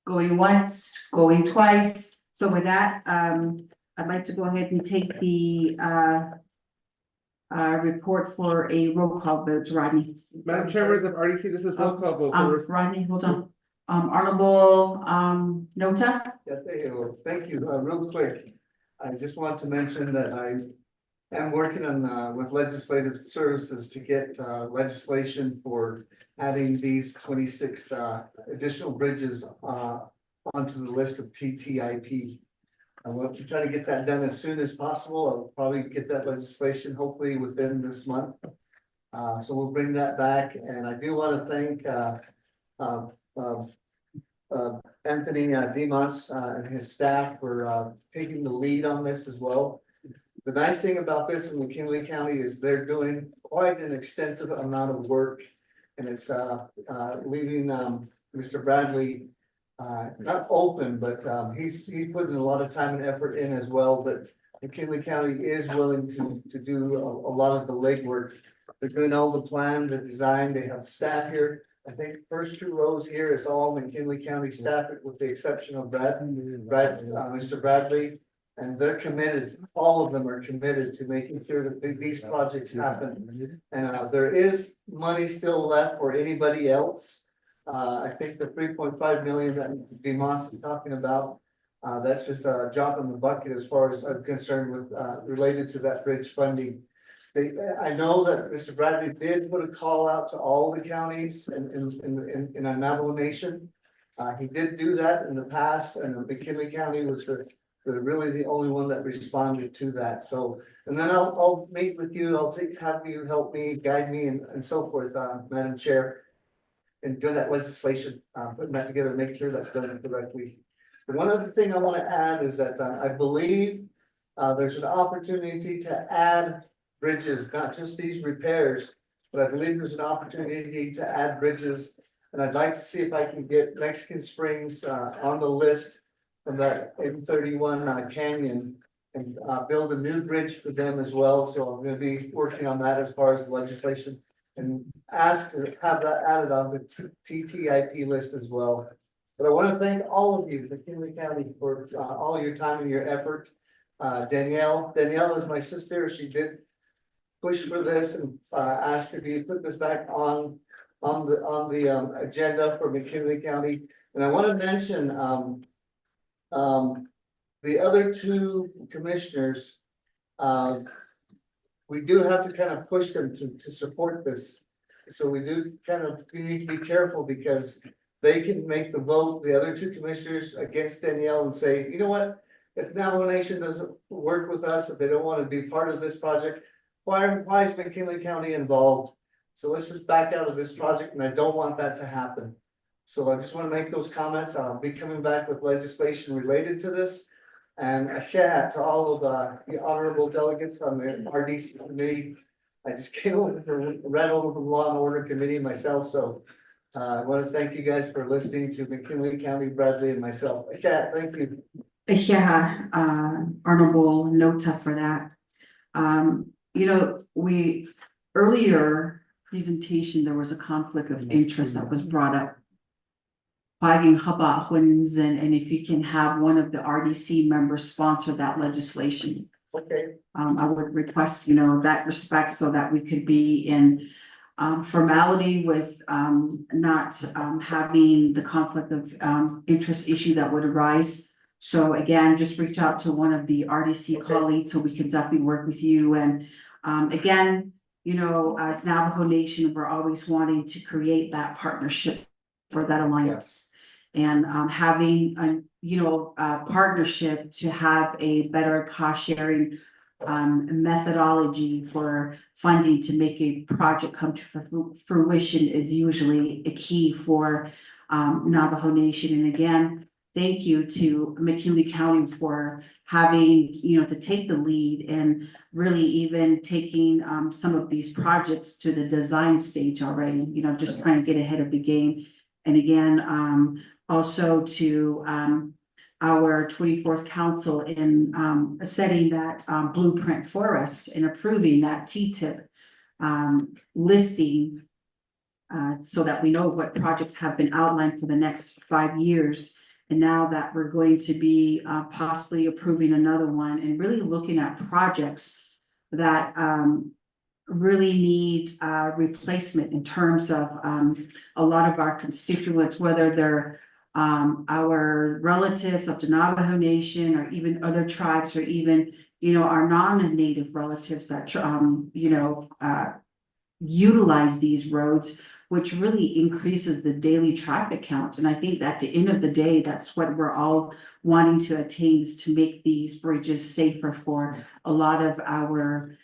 Going once, going twice. So with that, I'd like to go ahead and take the report for a roll call vote, Rodney. Madam Chairman of RDC, this is roll call vote first. Rodney, hold on. Honorable Nota? Yeah, thank you, real quick. I just want to mention that I am working on, with Legislative Services to get, legislation for adding these 26, additional bridges, onto the list of TTIP. I want to try to get that done as soon as possible. I'll probably get that legislation hopefully within this month. So we'll bring that back, and I do want to thank, Anthony Dimas and his staff for taking the lead on this as well. The nice thing about this in McKinley County is they're doing quite an extensive amount of work, and it's leaving Mr. Bradley not open, but he's putting a lot of time and effort in as well. But McKinley County is willing to do a lot of the legwork. They're doing all the plan, the design. They have staff here. I think first 2 rows here is all McKinley County staff, with the exception of Mr. Bradley. And they're committed, all of them are committed to making sure that these projects happen. And there is money still left for anybody else. I think the 3.5 million that Dimas is talking about, that's just a drop in the bucket as far as I'm concerned with, related to that bridge funding. I know that Mr. Bradley did put a call out to all the counties in our Navajo Nation. He did do that in the past, and McKinley County was really the only one that responded to that. So, and then I'll meet with you. Have you help me, guide me, and so forth, Madam Chair, and do that legislation, putting that together, make sure that's done correctly. But one other thing I want to add is that I believe there's an opportunity to add bridges, not just these repairs, but I believe there's an opportunity to add bridges. And I'd like to see if I can get Mexican Springs on the list from that M31 Canyon and build a new bridge for them as well. So I'm going to be working on that as far as the legislation. and ask or have that added on the TTIP list as well. But I want to thank all of you, McKinley County, for all your time and your effort. Danielle is my sister. She did push for this and asked to be put this back on the agenda for McKinley County. And I want to mention the other two commissioners. We do have to kind of push them to support this. So we need to be careful because they can make the vote, the other two commissioners against Danielle and say, you know what? If Navajo Nation doesn't work with us, if they don't want to be part of this project, why is McKinley County involved? So let's just back out of this project, and I don't want that to happen. So I just want to make those comments. I'll be coming back with legislation related to this. And a shout out to all of the honorable delegates on the RDC committee. I just ran over from Law and Order Committee myself, so I want to thank you guys for listening to McKinley County, Bradley, and myself. Kat, thank you. Yeah, Honorable Nota for that. You know, earlier presentation, there was a conflict of interest that was brought up. And if you can have one of the RDC members sponsor that legislation. Okay. I would request, that respect so that we could be in formality with not having the conflict of interest issue that would arise. So again, just reach out to one of the RDC colleagues so we can definitely work with you. And again, as Navajo Nation, we're always wanting to create that partnership for that alliance. And having a partnership to have a better cost sharing methodology for funding to make a project come to fruition is usually a key for Navajo Nation. And again, thank you to McKinley County for having, to take the lead and really even taking some of these projects to the design stage already, just trying to get ahead of the game. And again, also to our 24th council in setting that blueprint for us and approving that TTIP listing so that we know what projects have been outlined for the next 5 years. And now that we're going to be possibly approving another one and really looking at projects that really need replacement in terms of a lot of our constituents, whether they're our relatives of the Navajo Nation or even other tribes or even, our non-native relatives that, utilize these roads, which really increases the daily traffic count. And I think at the end of the day, that's what we're all wanting to attain, is to make these bridges safer for a lot of our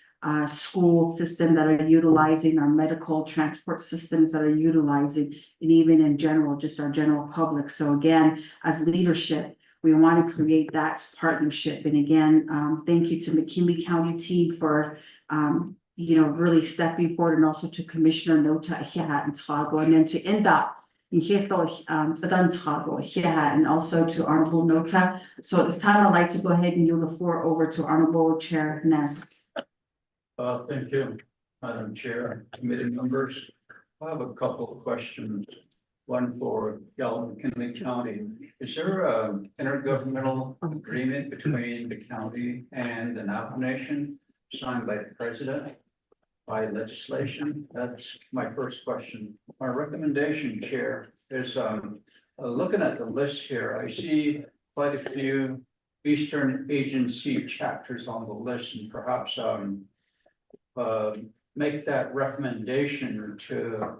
school system that are utilizing, our medical transport systems that are utilizing, and even in general, just our general public. So again, as leadership, we want to create that partnership. And again, thank you to McKinley County team for really stepping forward, and also to Commissioner Nota and Tsago, and then to NDOT and also to Honorable Nota. So at this time, I'd like to go ahead and yield the floor over to Honorable Chair Nez. Thank you, Madam Chair, committee members. I have a couple of questions. One for McKinley County. Is there an intergovernmental agreement between the county and the Navajo Nation signed by the president by legislation? That's my first question. My recommendation, Chair, is looking at the list here, I see quite a few Eastern Agency chapters on the list, and perhaps make that recommendation to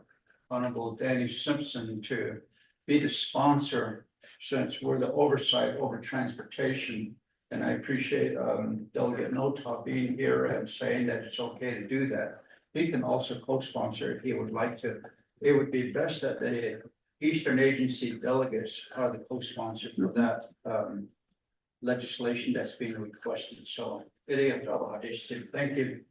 Honorable Danny Simpson to be the sponsor, since we're the oversight over transportation. And I appreciate Delegate Nota being here and saying that it's okay to do that. He can also co-sponsor if he would like to. It would be best that the Eastern Agency delegates are the co-sponsor for that legislation that's being requested. So thank you.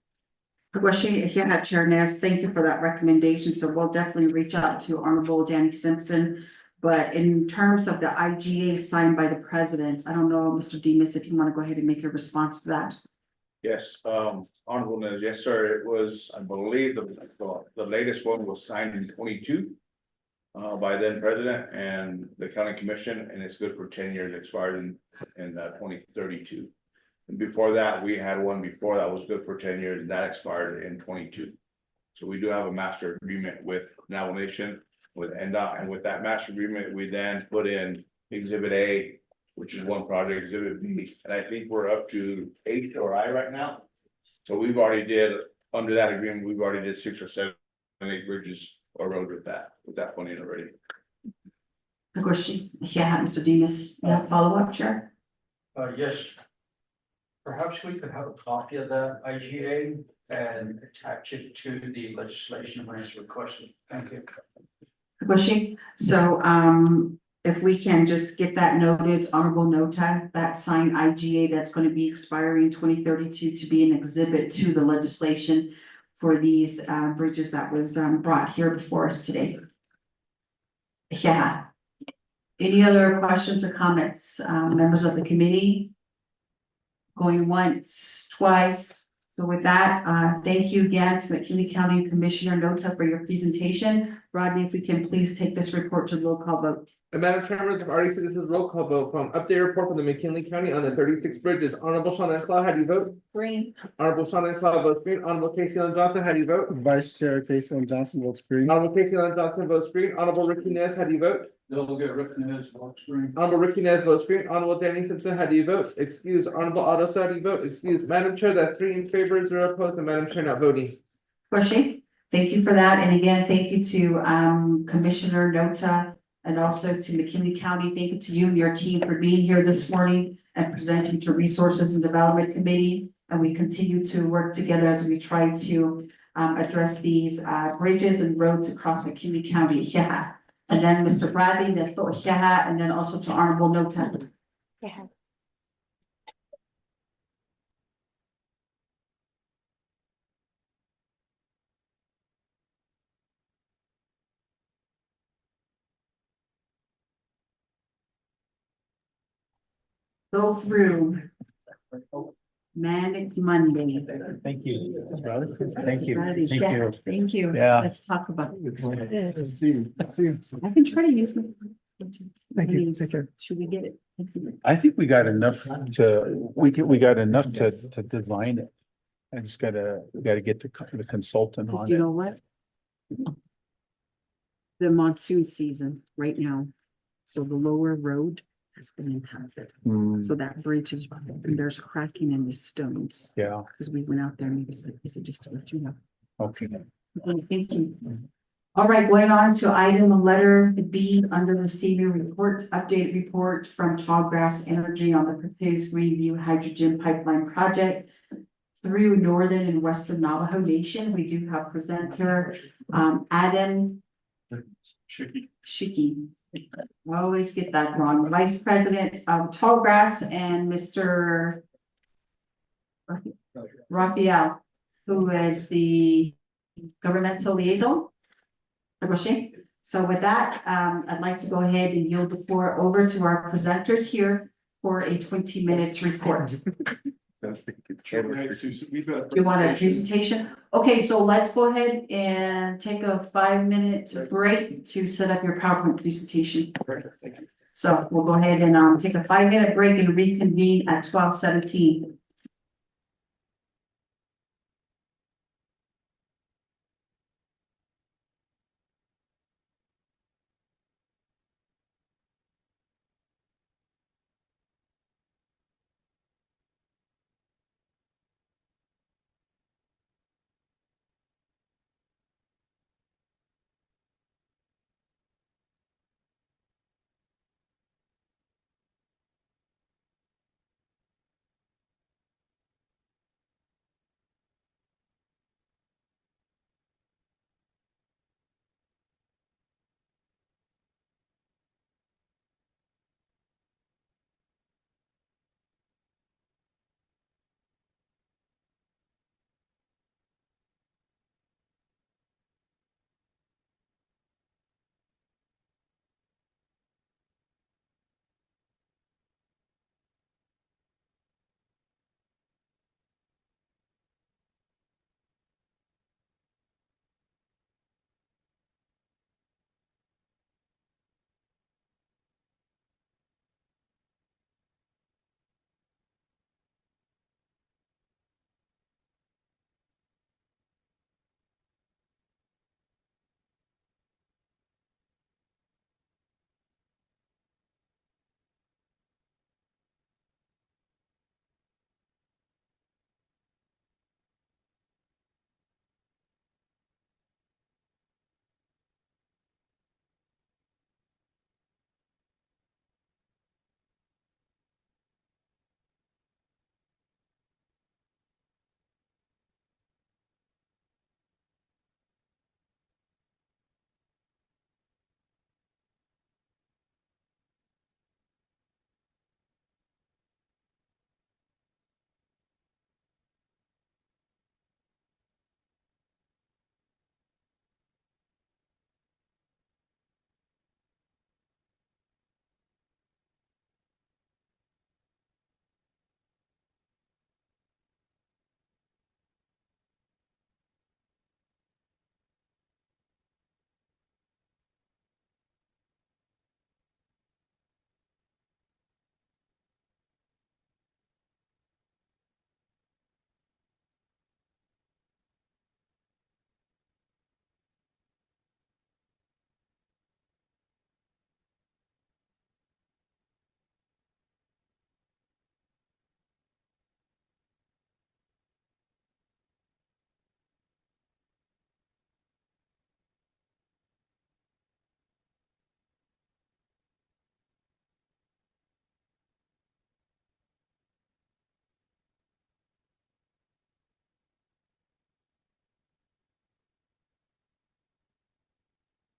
Chair Nez, thank you for that recommendation. So we'll definitely reach out to Honorable Danny Simpson. But in terms of the IGA signed by the president, I don't know, Mr. Demas, if you want to go ahead and make a response to that. Yes, honorableness, yes, sir, it was, I believe, the latest one was signed in 22. By then president and the county commission, and it's good for 10 years, expired in 2032. And before that, we had one before that was good for 10 years, and that expired in 22. So we do have a master agreement with Navajo Nation, with NDOT, and with that master agreement, we then put in Exhibit A, which is one project, Exhibit B, and I think we're up to 8 or I right now. So we've already did, under that agreement, we've already did 6 or 7, 8 bridges or road with that funding already. Of course, yeah, Mr. Demus, you have follow-up, Chair? Yes. Perhaps we could have a copy of the IGA and attach it to the legislation when it's requested. Thank you. Fukushi, so, if we can just get that noted, honorable nota, that signed IGA that's gonna be expiring 2032 to be an exhibit to the legislation for these, bridges that was, brought here before us today. Yeah. Any other questions or comments, members of the committee? Going once, twice. So with that, thank you again to McKinley County Commissioner Nota for your presentation. Rodney, if we can please take this report to roll call vote. And Madam Chairman, I've already said this is roll call vote from update report from the McKinley County on the 36 bridges. Honorable Sean Cloud, how do you vote? Green. Honorable Sean Cloud votes green. Honorable Casey Ellen Johnson, how do you vote? Vice Chair Casey Ellen Johnson votes green. Honorable Casey Ellen Johnson votes green. Honorable Ricky Nez, how do you vote? Delegate Rick Nez, votes green. Honorable Ricky Nez votes green. Honorable Danny Simpson, how do you vote? Excuse. Honorable Otto, how do you vote? Excuse. Madam Chair, that's 3 in favor, 0 opposed, and Madam Chair not voting. Fukushi, thank you for that. And again, thank you to, Commissioner Nota and also to McKinley County. Thank you to you and your team for being here this morning and presenting to Resources and Development Committee. And we continue to work together as we try to, address these, bridges and roads across McKinley County. Yeah. And then Mr. Bradley, and then also to Honorable Nota. Yeah. Go through. Manic Monday. Thank you. Thank you. Yeah, thank you. Yeah. Let's talk about this. Let's see. I can try to use my. Thank you. Take care. Should we get it? I think we got enough we got enough to design it. I just gotta get the consultant on You it. know what? The monsoon season right now, so the lower road has been impacted. Hmm, So that bridge is, and there's cracking in the stones, yeah, because we went out there and it was like, is it just to let you know? okay. Thank you. All right, going on to item letter B under receiving reports, updated report from Tallgrass Energy on the proposed Greenview Hydrogen Pipeline Project through Northern and Western Navajo Nation. We do have presenter, Adam Shiki. I always get that wrong. Vice President of Tallgrass and Mr. Raphael, who is the governmental liaison. So with that, I'd like to go ahead and yield the floor over to our presenters here for a 20 minutes report. Do you want a presentation? Okay, so let's go ahead and take a 5-minute break to set up your PowerPoint presentation. So we'll go ahead and take a 5-minute break and reconvene at 12:17.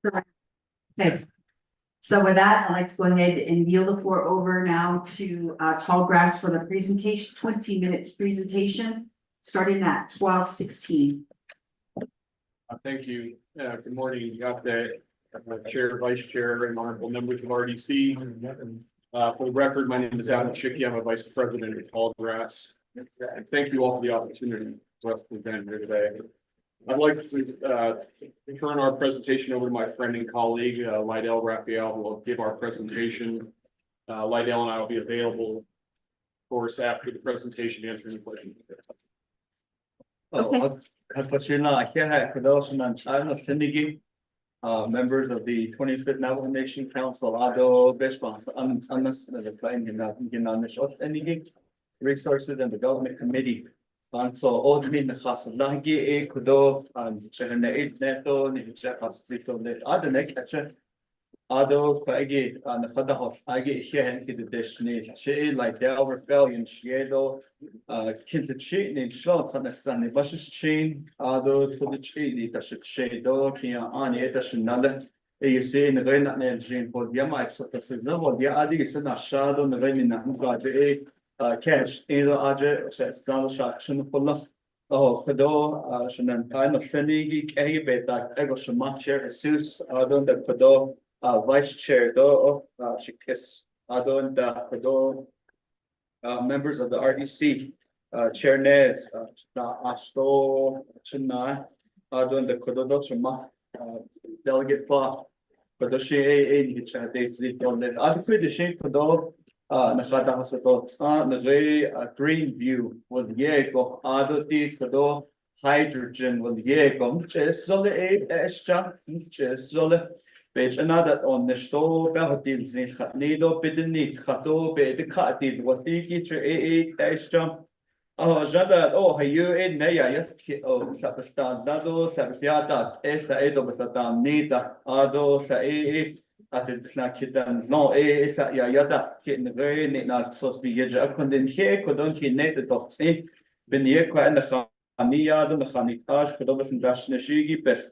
Okay. So with that, I'd like to go ahead and yield the floor over now to Tallgrass for the presentation, 20 minutes presentation, starting at 12:16. Thank you. Good morning. You got the chair, vice chair, and honorable members of RDC. For the record, my name is Adam Schicky. I'm a vice president of Tallgrass. And thank you all for the opportunity for us to present here today. I'd like to turn our presentation over to my friend and colleague, Lydell Raphael, who will give our presentation. Lydell and I will be available, of course, after the presentation, to answer any questions. Members of the 25th Navajo Nation Council, Ado, Bishpas, Resources and Development Committee. So Odmin Hasanagi, Kudo, and Chernate Neto, Nichakasito, the other next action. Ado, Kwagi, and the Hadahof, Agi, here, and the destiny, she like the overfell Shiedo, Kintachi, in Shlot, and the Sunny Bushes chain, Ado to the tree, the Shado, Kia, Ani, Tashinada. You see in the rain at Najin, for Yamites of the Sizzle, or the Adi is in a shadow, and the rain in the cash either aje style shaction full oh pedo shunan kind of fenigi kay beta ego shama chair Jesus adon the pedo vice chair do shikis adon the pedo members of the RDC chair Nez asto chuna adon the pedo shama delegate plot pedo she a Dave Zito the other the shape pedo Nakata Hasato, green view with Yego, Adoti, Kado, hydrogen with Yego, Chesole, Escha, Chesole, page another on the store, Bahatil Zin, Nido, Bidinit, Hato, Bed, Katil, what the teacher, Escha. Oh, Jada, oh, you in Naya, yes, oh, Sapistan, Dado, Sapisiata, Esa Edo, Basatan, Nida, Ado, Sae. At the snack kitan no is at Yada kit in the very neat not supposed to be Yaja couldn't hear couldn't he net the dots in been the and the Khania the Khanitash could always dash Nashigi best.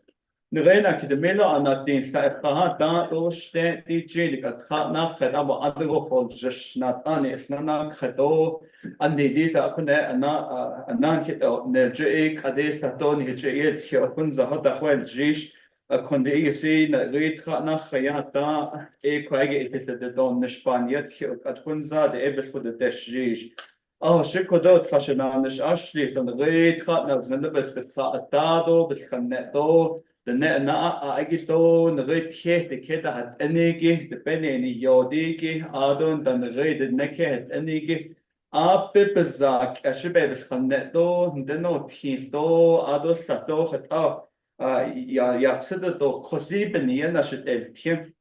The Rena Kidamilla and that thing sat Pahata or state the Jilik at Hatna had our other hold just not honest, Nana Kato and the these are connect and not a non hit out Nerjik Ades Saton Hitchis Kunza Hota Well Jish. A conde see na read nach Hayata, a quag it is the Don Nishpaniat, at Hunza, the Ebis for the Desh. Oh, Shikodot Fashananish Ashleys on the read Hatnavs and the best with Atado, the Caneto, the Netna Agito, the red head, the Keta had Enigi, the Penny Yodiki, Adon, than the red Neke had Enigi. A Pipazak, a Shibebis Caneto, the no Tito, Ado Sato, at Yatsida do Cosibini and I should edit him.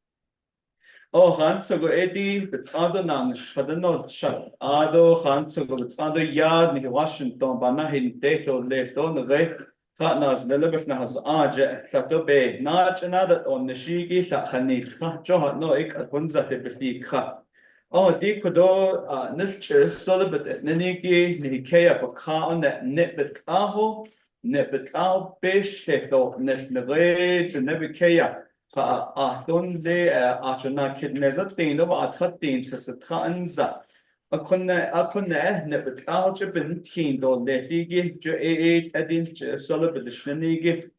Oh, Hanso go Eddie, but other Nanish for the North Shut. Ado, Hanso go, it's other yard in Washington, Banahin, Dato, left on the way. Hatnas, the Libesna has Aja, Satobe, Nach another on the Shigi, Sahanit, Johat no ek at Hunza Tepika. Oh, Dikodo, Nischers, Solibet, Niniki, Nikea, Baka on that Nipet Aho. Nebetao Bisheto Nesnere to Nebekea Atonde Achana Kidnezatin of Athatin Satanza. A conne Nebetao Jabintin do Lefigi J8 Edin Solibadishnigi.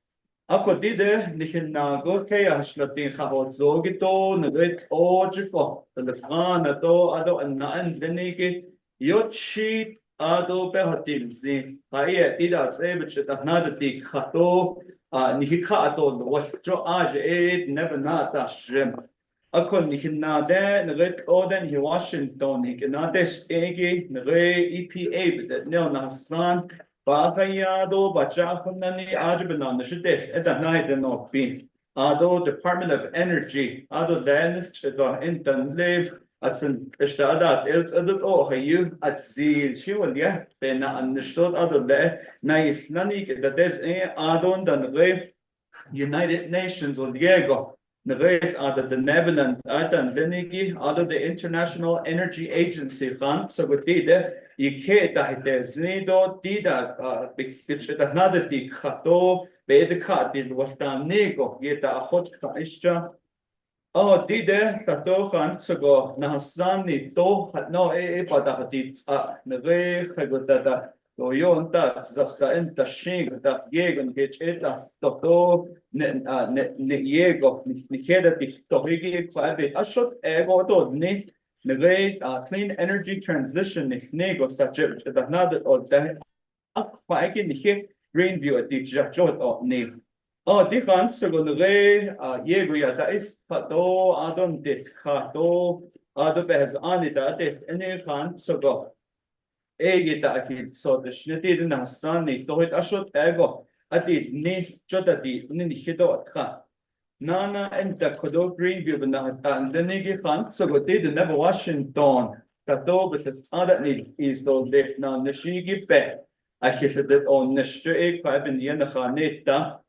Akodide Nikinago Kayash Hahot Zogito, Nebet Ojiko, the Lefana do Ado and Nan Zenigi Yochi. Ado Behatil Zin, Haya Idas Ebich at another dick Hato, Nikikato, was Joe Aj, never not that shrimp. A con Nikinade, the red Oden, he Washington, Nikinades Egi, the Ray EPA, that Neonastan, Bagayado, Bajakunani, Ajabanan, the Shadesh, at the night and not being. Ado Department of Energy, Ado Lannis, Intan Live. At an Estadat, else other oh, you at the Shivalia, then understood other there. Nice Nanik, that there's a Adon than the way United Nations or Diego. The race are the benevolent Adan Venigi, out of the International Energy Agency fund. So with the you can't there's Nido, Dida, another Dikato, بيد كات الوسطان نيجو يتا أخذ كايشة دي ده تاتو خان سجو نهساني تو نو بدا هديت نغي خغوتا لو يون تا زستا انت شيغ تا ييغن هيتش اتا تو ييغو نكيدا تي توهيغي كوابي اشوت ايغو تو ني نغي clean energy transition نيغو ساتشيب تا ناد او ده فايكي نكي green view ati جاجوت او ني دي خان سجو نغي ييغو يا دايس تو ادون ديس خاتو ادو بهز اني دا ديس اني خان سجو ايه تأكيد صوتش نتيجة نحساني توهيت أشوت إيغو أدي نيس جدا دي نيني خدو أتخا نانا أنت كدو green view بنا عندني خان سوى دي نبا واشنطن تدو بس عادة نيز دول ديس نا نشيجي بي أكيس دت أو نشتو إيه فابن ينخانيتا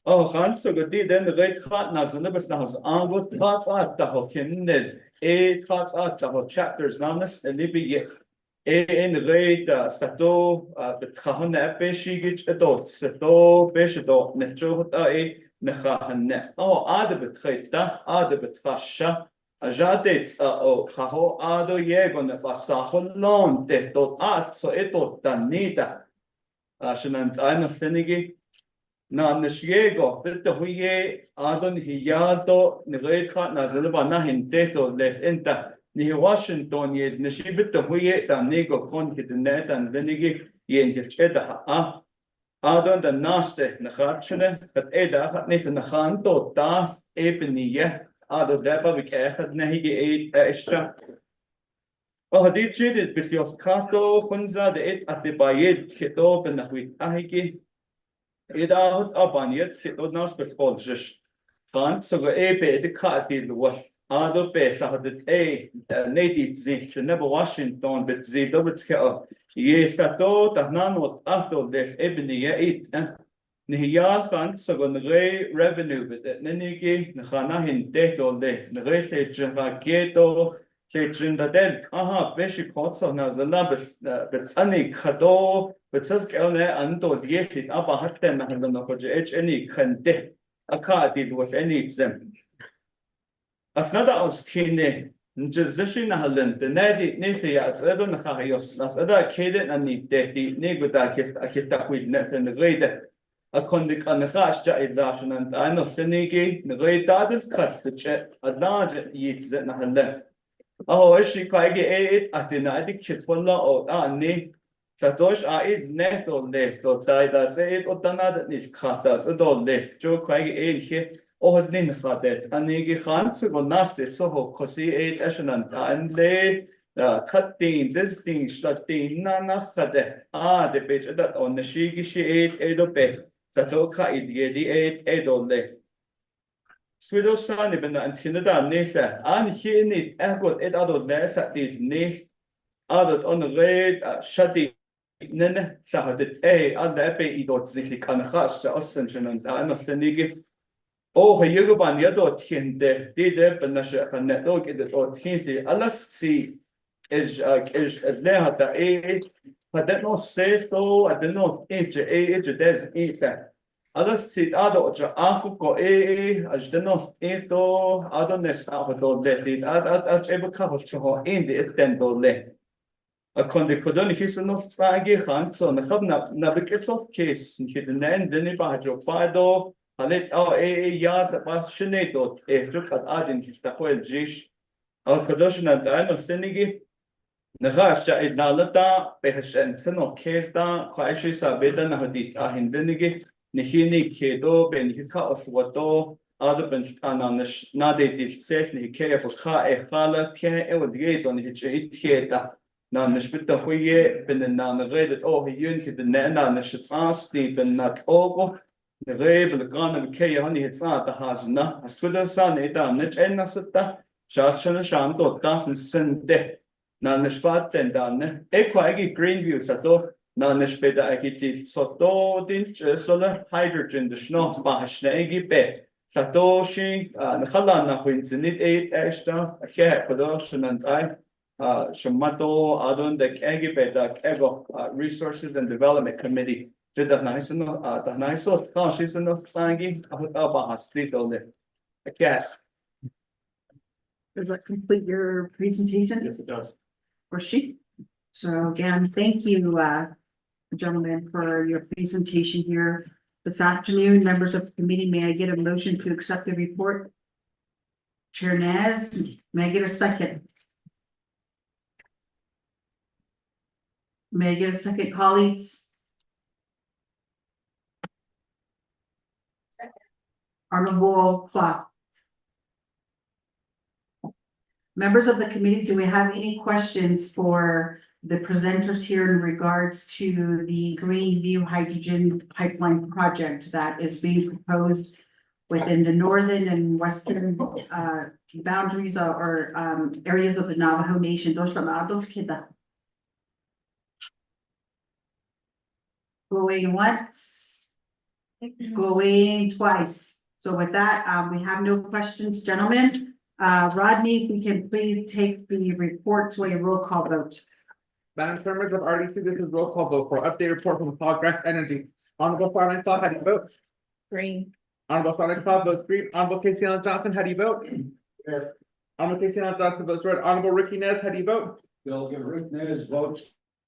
خان سوى دي دن غيت خات نازل بس نهز آنغو تخاص آتاهو كنز إيه تخاص آتاهو chapters نانس اللي بيجي إن غيت ستو بتخهن بيشيجيج أدوت ستو بيش أدوت نشوف إيه نخهن عاد بتخيتا عاد بتخشى أجادت أو خهو عادو يجون بساخن لون تهدوت سو إدوت تنيدا عشان أنت أنا سنيجي نشيجو بتهوي عادون هيالتو نغيت خا نازل بنا هنتهدو ليس أنت نهي واشنطن يز نشيبته هوية تانيجو كون كدنا تانيجي ينجز إدا آدون دا ناسته نخاتشنه قد إدا أخذ نيس نخانتو تاس إبنية آدو دابا بك أخذ نهيجي إيد أشتا هدي جيدت بس يوس كاستو خنزا دا إيد أتبايد كتو بنهويت أهيجي إدا أخذ أبانيت كتو ناس بتقول جش خانت سوغو إيبي إدي كاتي الوش آدو بس هذا أي نيدي تزيد نبى واشنطن بتزيد دو بتسكأ يستو تهنان وتأثر ديس ابني يأيد نهيال خان سجون نغي revenue بده نيجي نخانا هنتهتو ديس نغي سيجنها كيتو سيجندا دل بيش كوتسو نازلنا بس بتسأني خدو بتسألك أنا أنتو ديسيت أبا حتى نحن نخرج إيش أني خنته أكادي دوس أني تزم أثناء أستخدمه نجزشي نهلن تنادي نسي أتصدق نخايوس أتصدق كده أني تهدي نيجودا كيف تقويد نغيده أكونك أنا خاش جاي داشن أنت أنا سنيجي نغيد دادس كاستش أدناج يتز نهلن إيش كايجي إيه أتنادي كيف والله أو أني ساتوش عايز نهتو ليستو تايدا زيد أدناد نيش كاستا صدق ليست جو كايجي إيه هزنين خادت أنيجي خان سبب ناست سهو كسي إيد أشنان أنلي خدين دزدين شدين نانا خده ده بيج أدت أو نشيجي شي إيدو بيت تتوقع إيدي إيدو لي سويدو ساني بنا أنتيندا نيسا شي نيت أقول أدو نيسا ديز نيس أدت أن غيد شدي ننه سهدت أدل أبي إيدو تزيكي كان خاص أصلا شنان أنا سنيجي هيجوبان يدو تكنده ديده بنش خنده كده تو تكنسي ألسي إج لها تا فدنو سيتو أدنو إج دز ألسي أدو أجا أكو أجدنو إيتو أدو نس أدو لسيد أجيب كافش شو إندي إتندو له أكون كودوني كيسنو تساعي خانسو نخب نبكتو كيس نكيد نندني باجو بادو هلت ياز بس شنيتو شوك أدين كيستخوي الجيش كدوشنا أنا سنيجي نغاش جاي نالتا بهشن سنو كيستا كويشي سابيدا نهديت هندنيجي نهيني كيدو بنهيكا أسواتو بنست أنا نش نادي ديسيس نهيكي فخا خالة تيه وديتو نهيجي تيتا نش بتخويه بننا نغيدت هيون كدنا نش تصاصتي بنات نغيب القانون بكي هني هتصاد هازنا أسفل سان إذا نجعلنا ستة شاشنا شام دوتاس نسنده نشبات تندان إكوا أجي green view ساتو نشبدا أجي تسوتو دين سولا hydrogen دشنو باهشنا أجي بيت ساتوشي نخلنا خوين زنيد أشتا أكيه كدوش ننتاي شماتو أدون دك أجي بيت دك أجو resources and development committee Does that complete your presentation? Yes, it does. For she. So again, thank you, gentlemen, for your presentation here this afternoon. Members of the committee, may I get a motion to accept the report? Chair Nez, may I get a second? May I get a second, colleagues? Honorable Clark. Members of the committee, do we have any questions for the presenters here in regards to the Greenview Hydrogen Pipeline project that is being proposed within the northern and western boundaries or areas of the Navajo Nation? Going once, going twice. So with that, we have no questions, gentlemen. Rodney, if we can please take the report to a roll call vote. Madam Chair, members of RDC, this is roll call vote for update report from Tallgrass Energy. Honorable Farland Clark, how do you vote? Green. Honorable Farland Clark votes green. Honorable Casey Allen Johnson, how do you vote? Yes. Honorable Casey Allen Johnson votes red. Honorable Ricky Nez, how do you vote? Rick Nez votes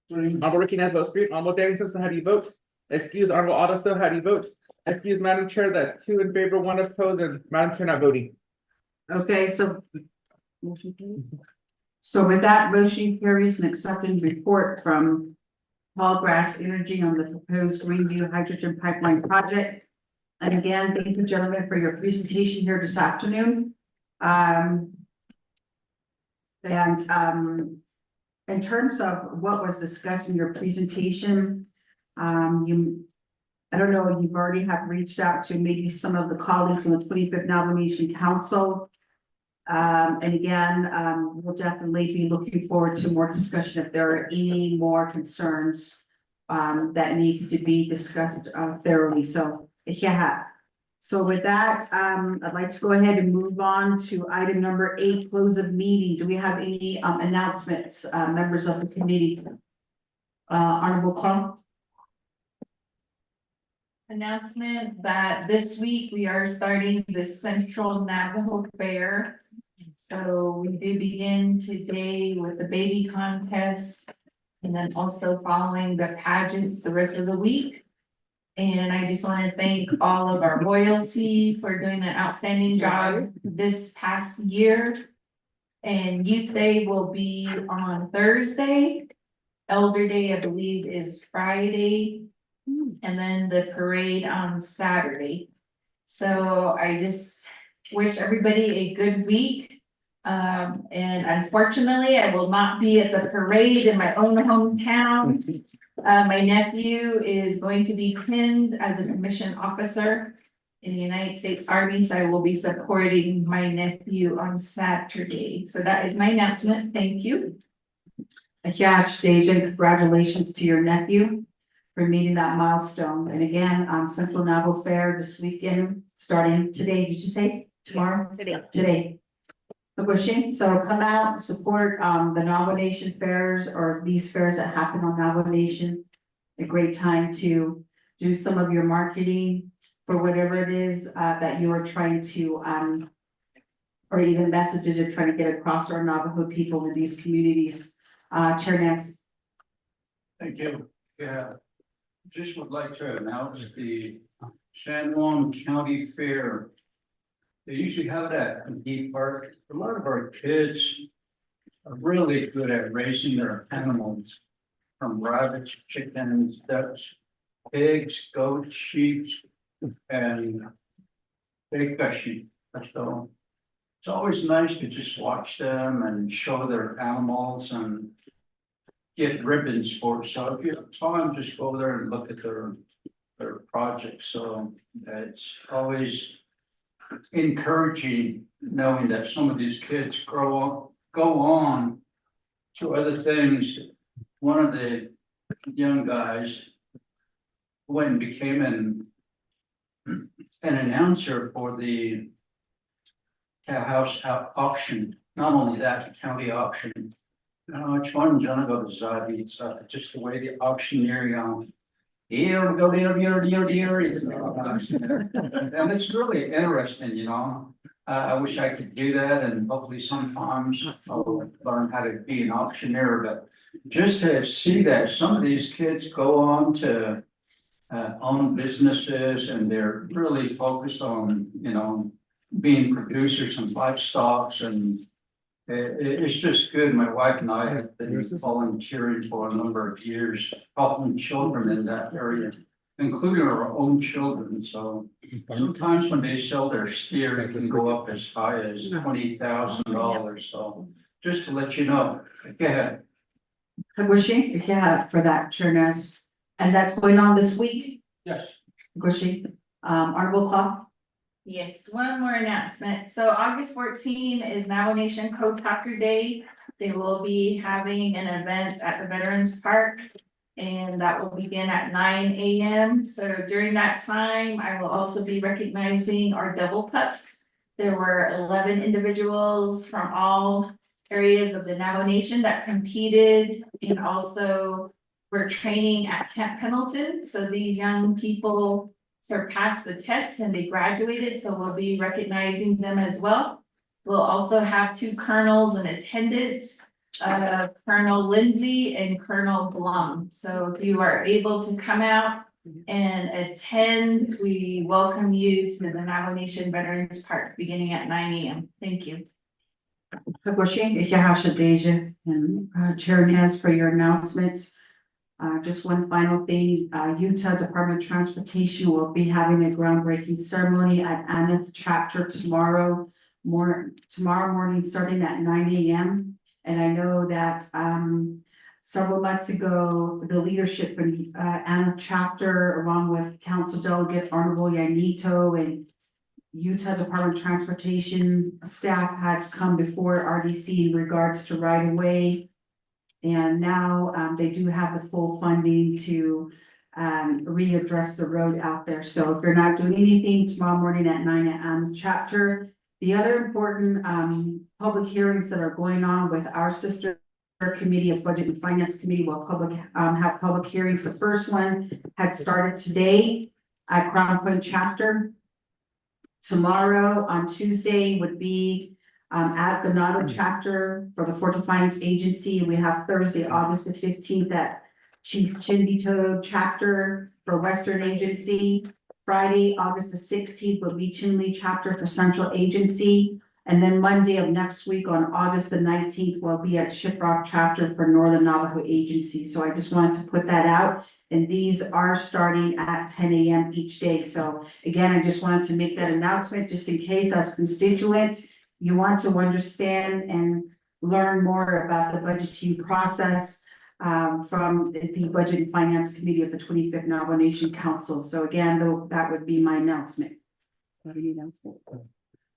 green. Honorable Ricky Nez votes green. Honorable Danny Simpson, how do you vote? Excuse Honorable Otto, how do you vote? Excuse Madam Chair, that's 2 in favor, 1 opposed, and Madam Chair not voting. Okay, so. Motion carries. So with that, motion carries and accepting report from Tallgrass Energy on the proposed Greenview Hydrogen Pipeline project. And again, thank you, gentlemen, for your presentation here this afternoon. In terms of what was discussed in your presentation, I don't know, you've already have reached out to maybe some of the colleagues on the 25th Navajo Nation Council. And again, we'll definitely be looking forward to more discussion if there are any more concerns that needs to be discussed thoroughly. So, yeah. So with that, I'd like to go ahead and move on to item number 8, close of meeting. Do we have any announcements, members of the committee? Honorable Clark? Announcement that this week we are starting the Central Navajo Fair. So we do begin today with the baby contest and then also following the pageants the rest of the week. And I just want to thank all of our royalty for doing an outstanding job this past year. And Youth Day will be on Thursday. Elder Day, I believe, is Friday. And then the parade on Saturday. So I just wish everybody a good week. And unfortunately, I will not be at the parade in my own hometown. My nephew is going to be pinned as a commissioned officer in the United States Army, so I will be supporting my nephew on Saturday. So that is my announcement. Thank you. Deja, congratulations to your nephew for meeting that milestone. And again, Central Navajo Fair this weekend, starting today, did you say tomorrow? Today. Today. So come out, support the Navajo Nation fairs or these fairs that happen on Navajo Nation. A great time to do some of your marketing for whatever it is that you are trying to or even messages you're trying to get across to our Navajo people in these communities. Chair Ness. Thank you. Yeah. Just would like to announce the San Juan County Fair. They usually have that in Deep Park. A lot of our kids are really good at raising their animals. From rabbits, chickens, ducks, pigs, goats, sheep, and big sheep. So it's always nice to just watch them and show their animals and get ribbons for it. So if you have time, just go there and look at their projects. So it's always encouraging knowing that some of these kids go on to other things. One of the young guys went and became an announcer for the cow house auction. Not only that, the county auction. It's fun, John, go to Zadi. It's just the way the auctioneering And it's really interesting, you know. I wish I could do that and hopefully sometimes I'll learn how to be an auctioneer, but just to see that some of these kids go on to own businesses and they're really focused on, you know, being producers and livestocks and it's just good. My wife and I have been volunteering for a number of years, helping children in that area, including our own children. So sometimes when they sell their steer, it can go up as high as $20,000. So just to let you know, go ahead. Tagushi, yeah, for that, Chernez, and that's going on this week, Yes. Tagushi, Honorable Claw. Yes, one more announcement. So August 14 is Navajo Nation Code Talker Day. They will be having an event at the Veterans Park. And that will begin at 9 a.m. So during that time, I will also be recognizing our double pups. There were 11 individuals from all areas of the Navajo Nation that competed and also were training at Camp Pendleton. So these young people surpassed the tests and they graduated, so we'll be recognizing them as well. We'll also have 2 colonels in attendance, Colonel Lindsay and Colonel Blum. So if you are able to come out and attend, we welcome you to the Navajo Nation Veterans Park beginning at 9 a.m. Thank you. Tagushi, Yahasha Deja, and Chernez for your announcements. Just one final thing, Utah Department of Transportation will be having a groundbreaking ceremony at Aneth Chapter tomorrow morning, starting at 9 a.m. And I know that, several months ago, the leadership from the Aneth Chapter, along with Council Delegate Honorable Yanito and Utah Department of Transportation staff had to come before RDC in regards to right of way. And now they do have the full funding to readdress the road out there. So if you're not doing anything tomorrow morning at 9 a.m. Chapter, the other important public hearings that are going on with our sister committee as Budget and Finance Committee will have public hearings. The first one had started today at Crown Point Chapter. Tomorrow on Tuesday would be at Ganado Chapter for the Fort Defiance Agency. We have Thursday, August the 15th at Chief Chinbito Chapter for Western Agency. Friday, August the 16th will be Chinle Chapter for Central Agency. And then Monday of next week on August the 19th, we'll be at Shiprock Chapter for Northern Navajo Agency. So I just wanted to put that out. And these are starting at 10 a.m. each day. So again, I just wanted to make that announcement just in case as constituents, you want to understand and learn more about the budgeting process from the Budget and Finance Committee of the 25th Navajo Nation Council. So again, though, that would be my announcement.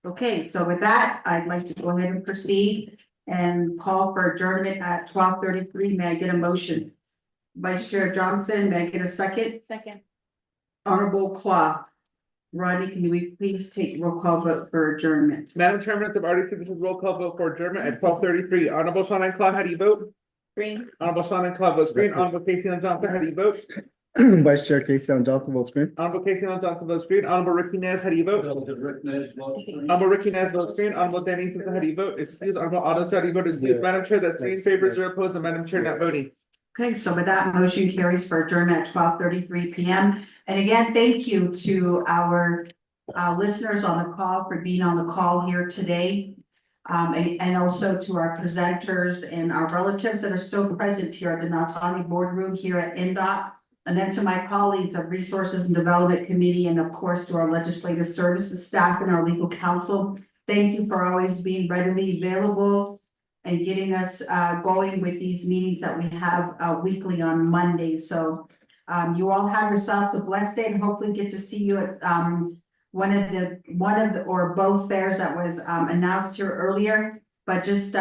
Okay, so with that, I'd like to go ahead and proceed and call for adjournment at 12:33. May I get a motion? Vice Chair Johnson, may I get a second? Second. Honorable Claw. Rodney, can we please take roll call vote for adjournment? Madam Chair, members of RDC, this is roll call vote for adjournment at 12:33. Honorable Shannon Claw, how do you vote? Green. Honorable Shannon Claw votes green. Honorable Casey Johnson, how do you vote? Vice Chair Casey Johnson votes green. Honorable Casey Johnson votes green. Honorable Ricky Nez, how do you vote? Honorable Ricky Nez votes green. Honorable Danny Simpson, how do you vote? Excuse. Honorable Otto, how do you vote? Excuse. Madam Chair, that's 3 in favor, 0 opposed, and Madam Chair not voting. Okay, so with that, motion carries for adjournment at 12:33 p.m. And again, thank you to our listeners on the call for being on the call here today. And also to our presenters and our relatives that are still present here at the Nautani boardroom here at NDOT. And then to my colleagues of Resources and Development Committee, and of course to our Legislative Services staff and our legal counsel. Thank you for always being readily available and getting us going with these meetings that we have weekly on Mondays. So you all have yourselves a blessed day and hopefully get to see you at one of the or both fairs that was announced here earlier. But just